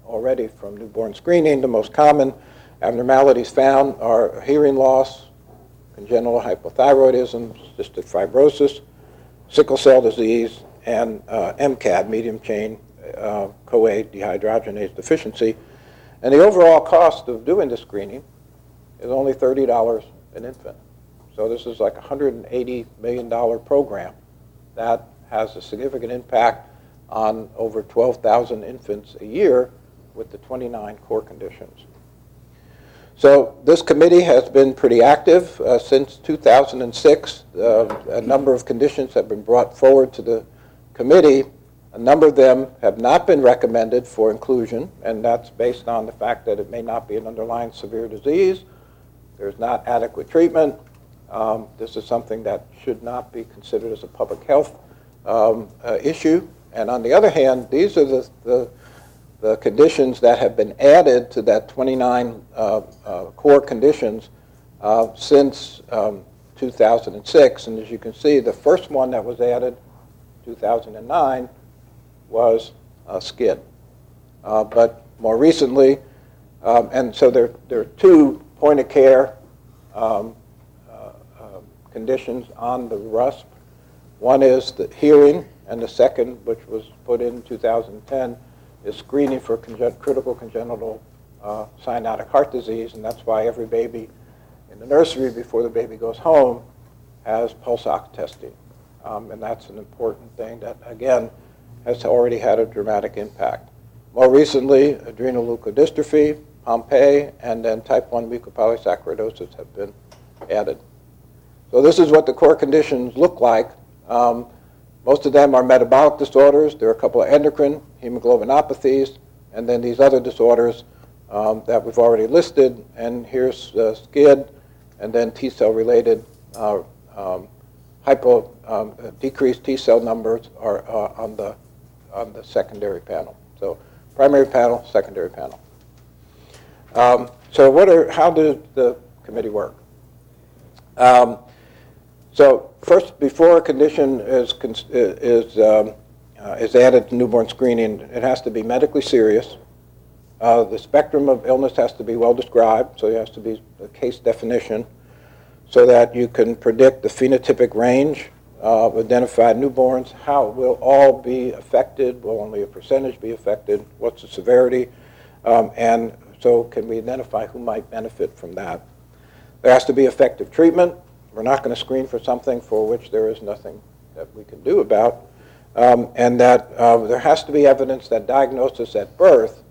already from newborn screening. The most common abnormalities found are hearing loss, congenital hypothyroidism, cystic fibrosis, sickle cell disease, and MCAD, medium chain CoA dehydrogenase deficiency. And the overall cost of doing the screening is only $30 an infant. So this is like a $180 million program that has a significant impact on over 12,000 infants a year with the 29 core conditions. So this committee has been pretty active since 2006. A number of conditions have been brought forward to the committee. A number of them have not been recommended for inclusion, and that's based on the fact that it may not be an underlying severe disease. There's not adequate treatment. This is something that should not be considered as a public health issue. And on the other hand, these are the conditions that have been added to that 29 core conditions since 2006. And as you can see, the first one that was added in 2009 was SCID. But more recently, and so there are two point-of-care conditions on the RUSP. One is the hearing, and the second, which was put in 2010, is screening for critical congenital cyanotic heart disease, and that's why every baby in the nursery before the baby goes home has pulse ox testing. And that's an important thing that, again, has already had a dramatic impact. More recently, adrenal leukodystrophy, Pompe, and then type 1 mucopolysaccharidosis have been added. So this is what the core conditions look like. Most of them are metabolic disorders. There are a couple of endocrine, hemoglobinopathies, and then these other disorders that we've already listed. And here's SCID, and then T-cell related decreased T-cell numbers are on the secondary panel. So primary panel, secondary panel. So how does the committee work? So first, before a condition is added to newborn screening, it has to be medically serious. The spectrum of illness has to be well described, so it has to be a case definition, so that you can predict the phenotypic range of identified newborns. How will all be affected? Will only a percentage be affected? What's the severity? And so can we identify who might benefit from that? There has to be effective treatment. We're not going to screen for something for which there is nothing that we can do about. And that there has to be evidence that diagnosis at birth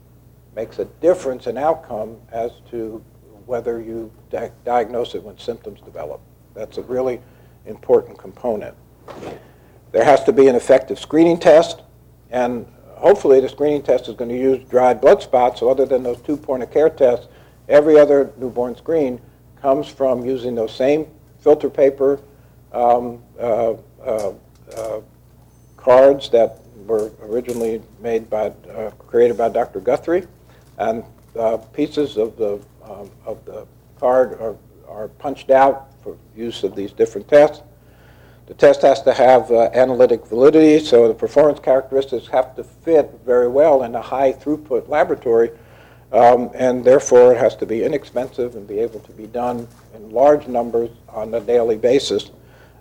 makes a difference in outcome as to whether you diagnose it when symptoms develop. That's a really important component. There has to be an effective screening test, and hopefully the screening test is going to use dried blood spots, so other than those 2 point-of-care tests, every other newborn screen comes from using those same filter paper cards that were originally created by Dr. Guthrie, and pieces of the card are punched out for use of these different tests. The test has to have analytic validity, so the performance characteristics have to fit very well in a high throughput laboratory, and therefore it has to be inexpensive and be able to be done in large numbers on a daily basis.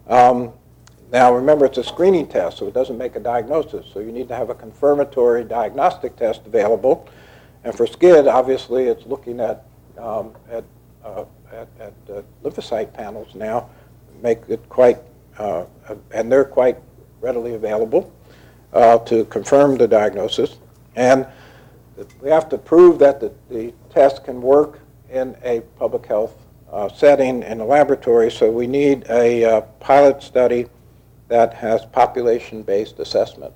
Now remember, it's a screening test, so it doesn't make a diagnosis, so you need to have a confirmatory diagnostic test available. And for SCID, obviously, it's looking at lymphocyte panels now, make it quite, and they're quite readily available to confirm the diagnosis. And we have to prove that the test can work in a public health setting in a laboratory, so we need a pilot study that has population-based assessment.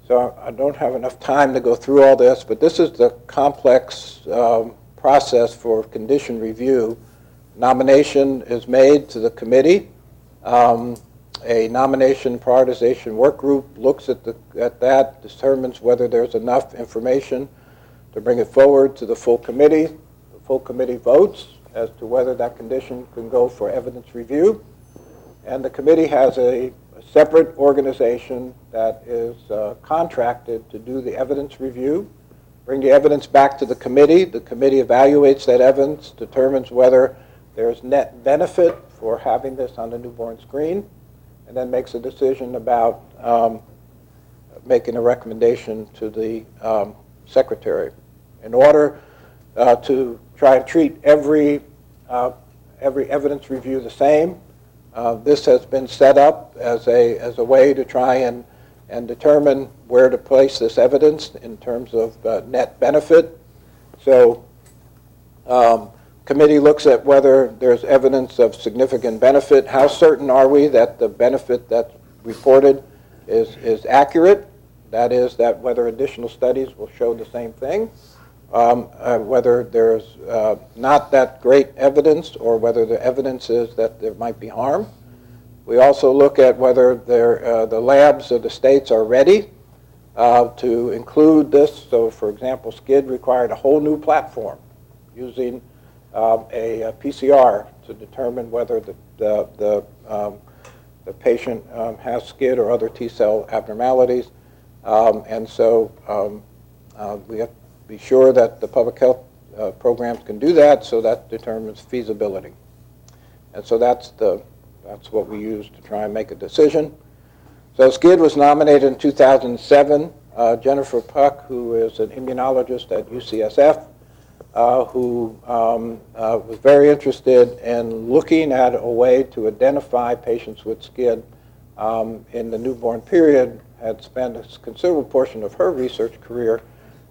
So I don't have enough time to go through all this, but this is the complex process for condition review. Nomination is made to the committee. A nomination prioritization work group looks at that, determines whether there's enough information to bring it forward to the full committee. The full committee votes as to whether that condition can go for evidence review. And the committee has a separate organization that is contracted to do the evidence review, bring the evidence back to the committee. The committee evaluates that evidence, determines whether there's net benefit for having this on the newborn screen, and then makes a decision about making a recommendation to the secretary. In order to try to treat every evidence review the same, this has been set up as a way to try and determine where to place this evidence in terms of net benefit. So committee looks at whether there's evidence of significant benefit. How certain are we that the benefit that's reported is accurate? That is, that whether additional studies will show the same thing, whether there's not that great evidence, or whether the evidence is that there might be harm. We also look at whether the labs of the states are ready to include this. So, for example, SCID required a whole new platform using a PCR to determine whether the patient has SCID or other T-cell abnormalities. And so we have to be sure that the public health programs can do that, so that determines feasibility. And so that's what we use to try and make a decision. So SCID was nominated in 2007. Jennifer Puck, who is an immunologist at UCSF, who was very interested in looking at a way to identify patients with SCID in the newborn period, had spent a considerable portion of her research career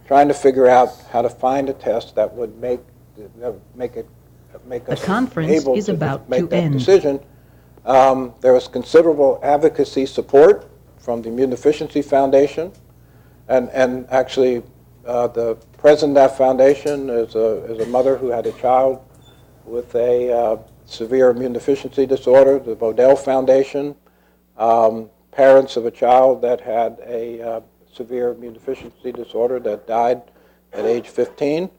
trying to figure out how to find a test that would make us able to make that decision. There was considerable advocacy support from the Immunodeficiency Foundation, and actually the president of that foundation is a mother who had a child with a severe immunodeficiency disorder, the Bodell Foundation, parents of a child that had a severe immunodeficiency disorder that died at age 15.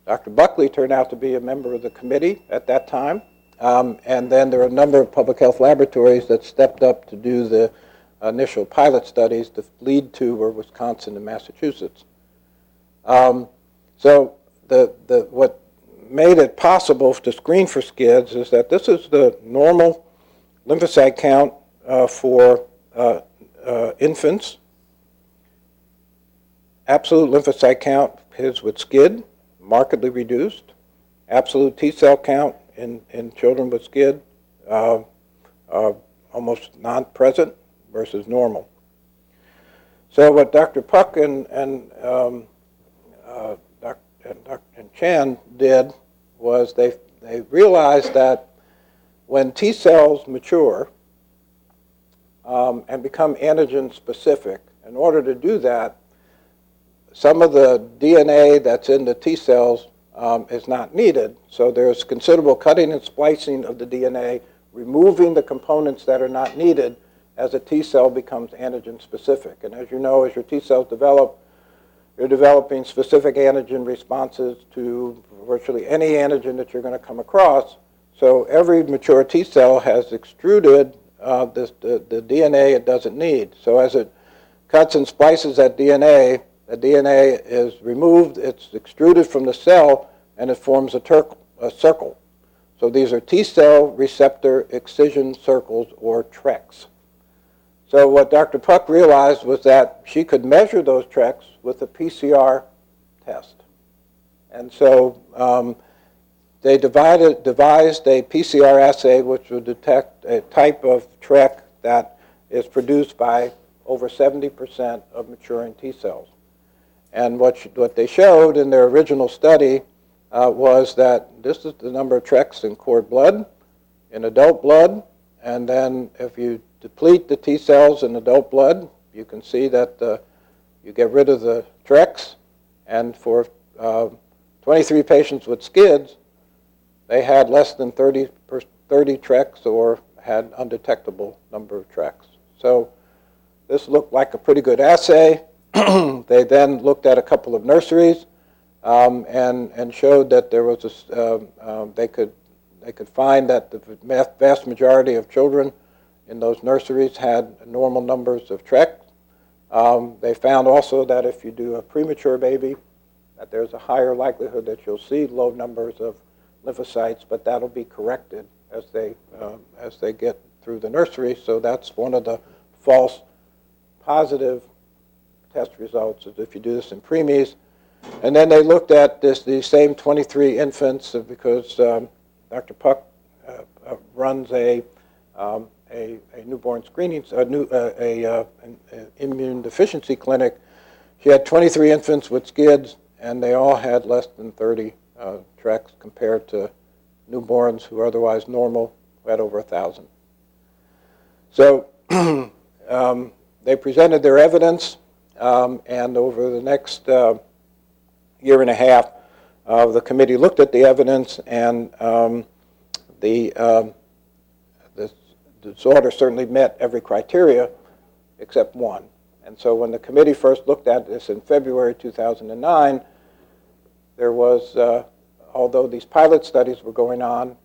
Dr. Buckley turned out to be a member of the committee at that time. And then there are a number of public health laboratories that stepped up to do the initial pilot studies. The lead two were Wisconsin and Massachusetts. So what made it possible to screen for SCIDs is that this is the normal lymphocyte count for infants. Absolute lymphocyte count is with SCID, markedly reduced. Absolute T-cell count in children with SCID almost non-present versus normal. So what Dr. Puck and Chan did was they realized that when T cells mature and become antigen specific, in order to do that, some of the DNA that's in the T cells is not needed. So there's considerable cutting and splicing of the DNA, removing the components that are not needed as a T cell becomes antigen specific. And as you know, as your T cells develop, you're developing specific antigen responses to virtually any antigen that you're going to come across. So every mature T cell has extruded the DNA it doesn't need. So as it cuts and splices that DNA, the DNA is removed, it's extruded from the cell, and it forms a circle. So these are T-cell receptor excision circles, or TRECs. So what Dr. Puck realized was that she could measure those TRECs with a PCR test. And so they devised a PCR assay which would detect a type of TREC that is produced by over 70% of maturing T cells. And what they showed in their original study was that this is the number of TRECs in cord blood, in adult blood, and then if you deplete the T cells in adult blood, you can see that you get rid of the TRECs. And for 23 patients with SCIDs, they had less than 30 TRECs or had undetectable number of TRECs. So this looked like a pretty good assay. They then looked at a couple of nurseries and showed that there was they could find that the vast majority of children in those nurseries had normal numbers of TRECs. They found also that if you do a premature baby, that there's a higher likelihood that you'll see low numbers of lymphocytes, but that'll be corrected as they get through the nursery. So that's one of the false positive test results, is if you do this in preemies. And then they looked at these same 23 infants because Dr. Puck runs a newborn screening, an immune deficiency clinic. She had 23 infants with SCIDs, and they all had less than 30 TRECs compared to newborns who are otherwise normal, who had over 1,000. So they presented their evidence, and over the next year and a half, the committee looked at the evidence, and the disorder certainly met every criteria except one. And so when the committee first looked at this in February 2009, there was, although these pilot studies were going on,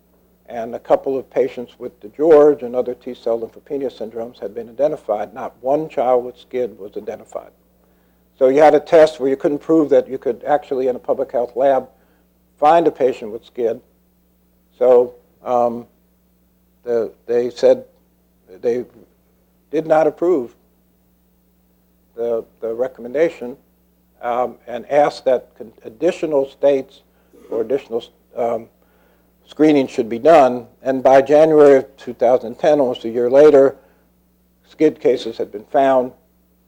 and a couple of patients with DeGeorge and other T-cell lymphopenia syndromes had been identified, not one child with SCID was identified. So you had a test where you couldn't prove that you could actually, in a public health lab, find a patient with SCID. So they said they did not approve the recommendation and asked that additional states or additional screening should be done. And by January of 2010, almost a year later, SCID cases had been found,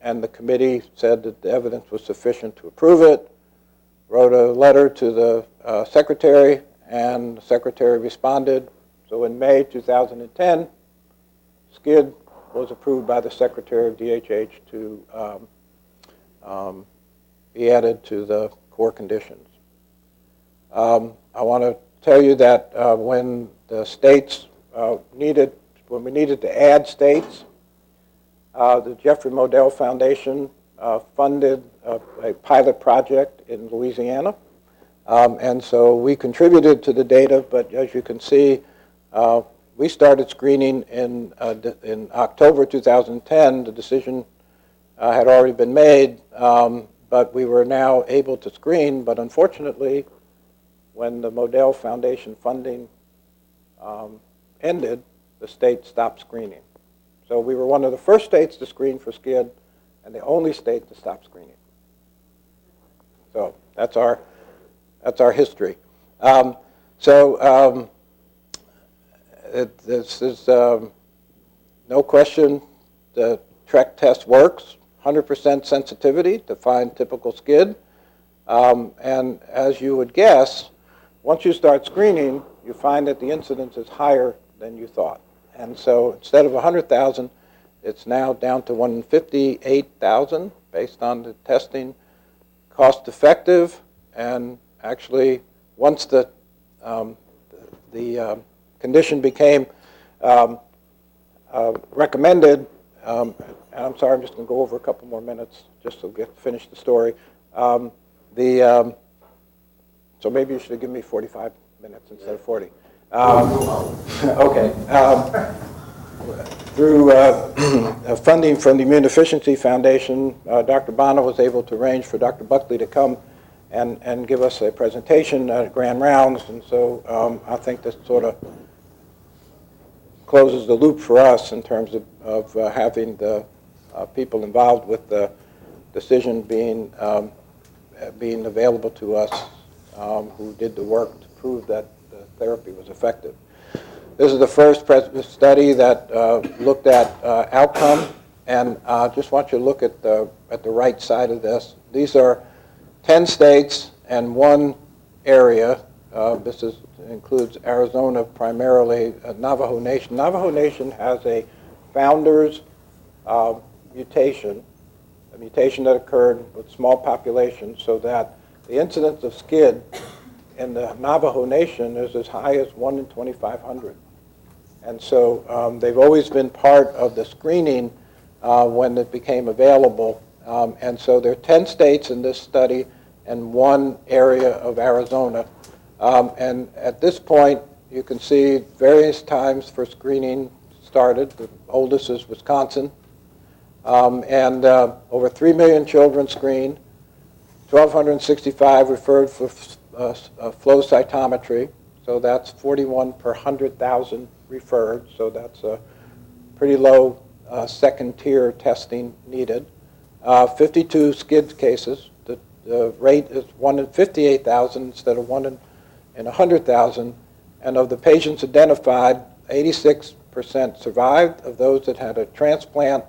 and the committee said that the evidence was sufficient to approve it, wrote a letter to the secretary, and the secretary responded. So in May 2010, SCID was approved by the secretary of DHH to be added to the core conditions. I want to tell you that when the states when we needed to add states, the Jeffrey Modell Foundation funded a pilot project in Louisiana. And so we contributed to the data, but as you can see, we started screening in October 2010. The decision had already been made, but we were now able to screen. But unfortunately, when the Modell Foundation funding ended, the state stopped screening. So we were one of the first states to screen for SCID and the only state to stop screening. So that's our history. This is no question the TREC test works, 100% sensitivity to find typical SCID. And as you would guess, once you start screening, you find that the incidence is higher than you thought. And so instead of 100,000, it's now down to 158,000 based on the testing, cost effective, and actually once the condition became recommended, and I'm sorry, I'm just going to go over a couple more minutes just to finish the story. So maybe you should have given me 45 minutes instead of 40. Okay. Through funding from the Immunodeficiency Foundation, Dr. Bonner was able to arrange for Dr. Buckley to come and give us a presentation at Grand Rounds, and so I think this sort of closes the loop for us in terms of having the people involved with the decision being available to us who did the work to prove that the therapy was effective. This is the first study that looked at outcome, and I just want you to look at the right side of this. These are 10 states and one area. This includes Arizona primarily, Navajo Nation. Navajo Nation has a founder's mutation, a mutation that occurred with small populations, so that the incidence of SCID in the Navajo Nation is as high as 1 in 2,500. And so they've always been part of the screening when it became available. And so there are 10 states in this study and one area of Arizona. And at this point, you can see various times for screening started. The oldest is Wisconsin. And over 3 million children screened, 1,265 referred for flow cytometry. So that's 41 per 100,000 referred. So that's a pretty low second-tier testing needed. 52 SCID cases. The rate is 1 in 58,000 instead of 1 in 100,000. And of the patients identified, 86% survived. Of those that had a transplant,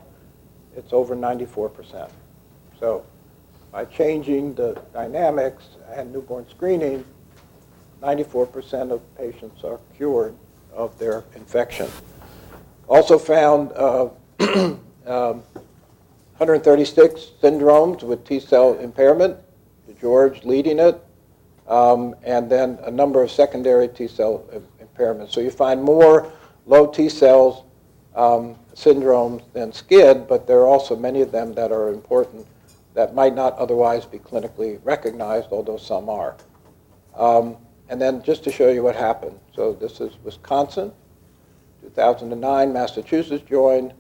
it's over 94%. So by changing the dynamics and newborn screening, 94% of patients are cured of their infection. Also found 136 syndromes with T-cell impairment, George leading it, and then a number of secondary T-cell impairments. So you find more low T-cells syndromes than SCID, but there are also many of them that are important that might not otherwise be clinically recognized, although some are. And then just to show you what happened. So this is Wisconsin, 2009, Massachusetts joined,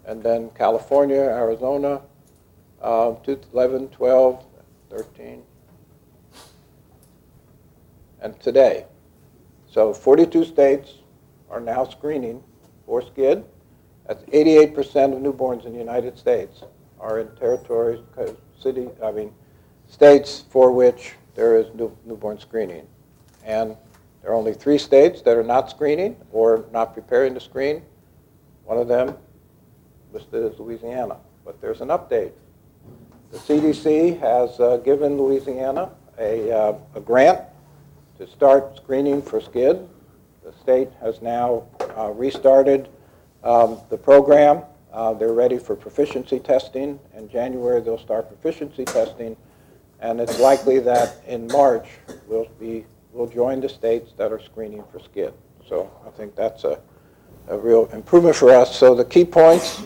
and then California, Arizona, 2011, 12, 13, and today. So 42 states are now screening for SCID. That's 88% of newborns in the United States are in territories, states for which there is newborn screening. And there are only 3 states that are not screening or not preparing to screen. One of them listed as Louisiana. But there's an update. The CDC has given Louisiana a grant to start screening for SCID. The state has now restarted the program. They're ready for proficiency testing. In January, they'll start proficiency testing. And it's likely that in March, we'll join the states that are screening for SCID. So I think that's a real improvement for us. So the key points,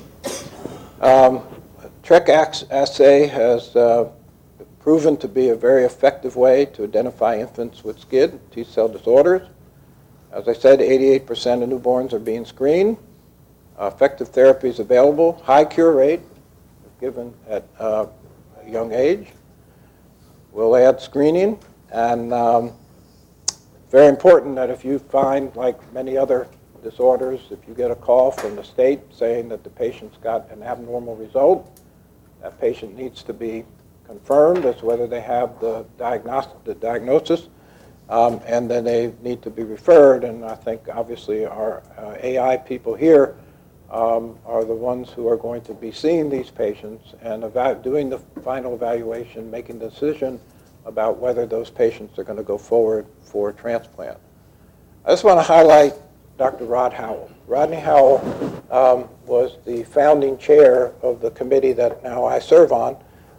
TREC assay has proven to be a very effective way to identify infants with SCID, T-cell disorders. As I said, 88% of newborns are being screened. Effective therapy is available. High cure rate, given at a young age. We'll add screening, and very important that if you find, like many other disorders, if you get a call from the state saying that the patient's got an abnormal result, that patient needs to be confirmed as to whether they have the diagnosis, and then they need to be referred. And I think obviously our AI people here are the ones who are going to be seeing these patients and doing the final evaluation, making the decision about whether those patients are going to go forward for transplant. I just want to highlight Dr. Rod Howell. Rodney Howell was the founding chair of the committee that now I serve on.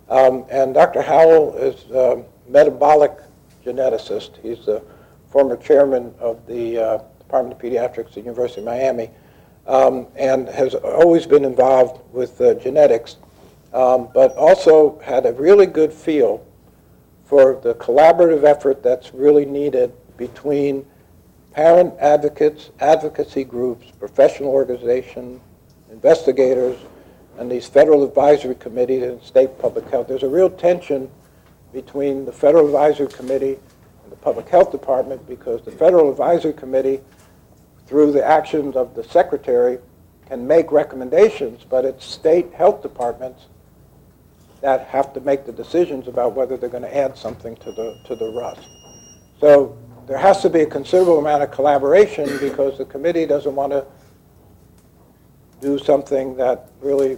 And Dr. Howell is a metabolic geneticist. He's the former chairman of the Department of Pediatrics at the University of Miami, and has always been involved with genetics, but also had a really good feel for the collaborative effort that's really needed between parent advocates, advocacy groups, professional organizations, investigators and these federal advisory committees and state public health. There's a real tension between the federal advisory committee and the public health department, because the federal advisory committee, through the actions of the secretary, can make recommendations, but it's state health departments that have to make the decisions about whether they're going to add something to the RUSP. So there has to be a considerable amount of collaboration, because the committee doesn't want to do something that really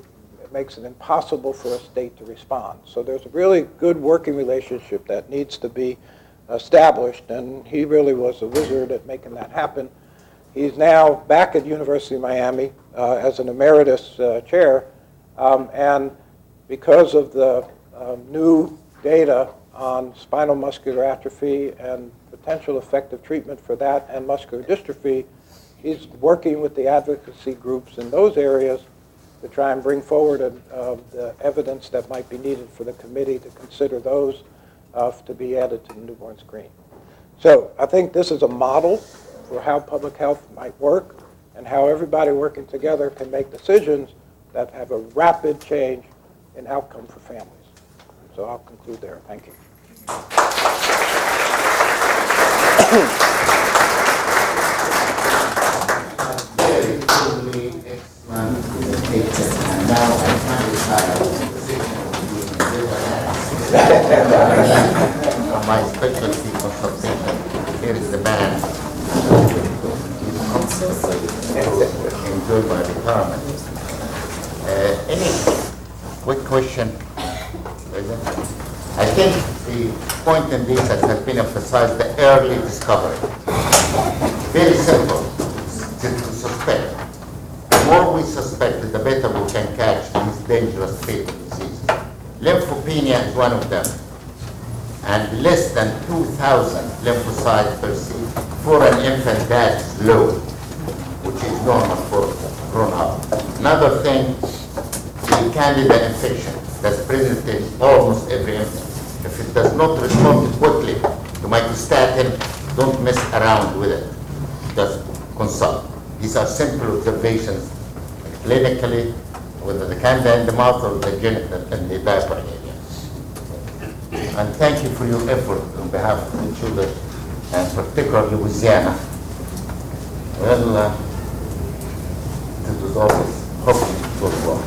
makes it impossible for a state to respond. So there's a really good working relationship that needs to be established, and he really was a wizard at making that happen. He's now back at University of Miami as an emeritus chair, and because of the new data on spinal muscular atrophy and potential effective treatment for that and muscular dystrophy, he's working with the advocacy groups in those areas to try and bring forward the evidence that might be needed for the committee to consider those to be added to the newborn screen. So I think this is a model for how public health might work and how everybody working together can make decisions that have a rapid change in outcome for families. So I'll conclude there. Thank you. Very truly excellent presentation, and now I find the position of my specialty consultation. Here is the man who enjoyed my retirement. Any quick question? I think the point in this that has been emphasized, the early discovery. Very simple to suspect. The more we suspect, the better we can catch these dangerous fatal diseases. Lymphopenia is one of them. And less than 2,000 lymphocytes per seed for an infant, that's low, which is normal for grown up. Another thing, the candida infection that's present in almost every infant. If it does not respond quickly to microstatin, don't mess around with it. Just consult. These are simple observations clinically, whether the candida in the mouth or the genital in the diaper area. And thank you for your effort on behalf of the children, and particularly Louisiana. Well, it was always hoping it was well.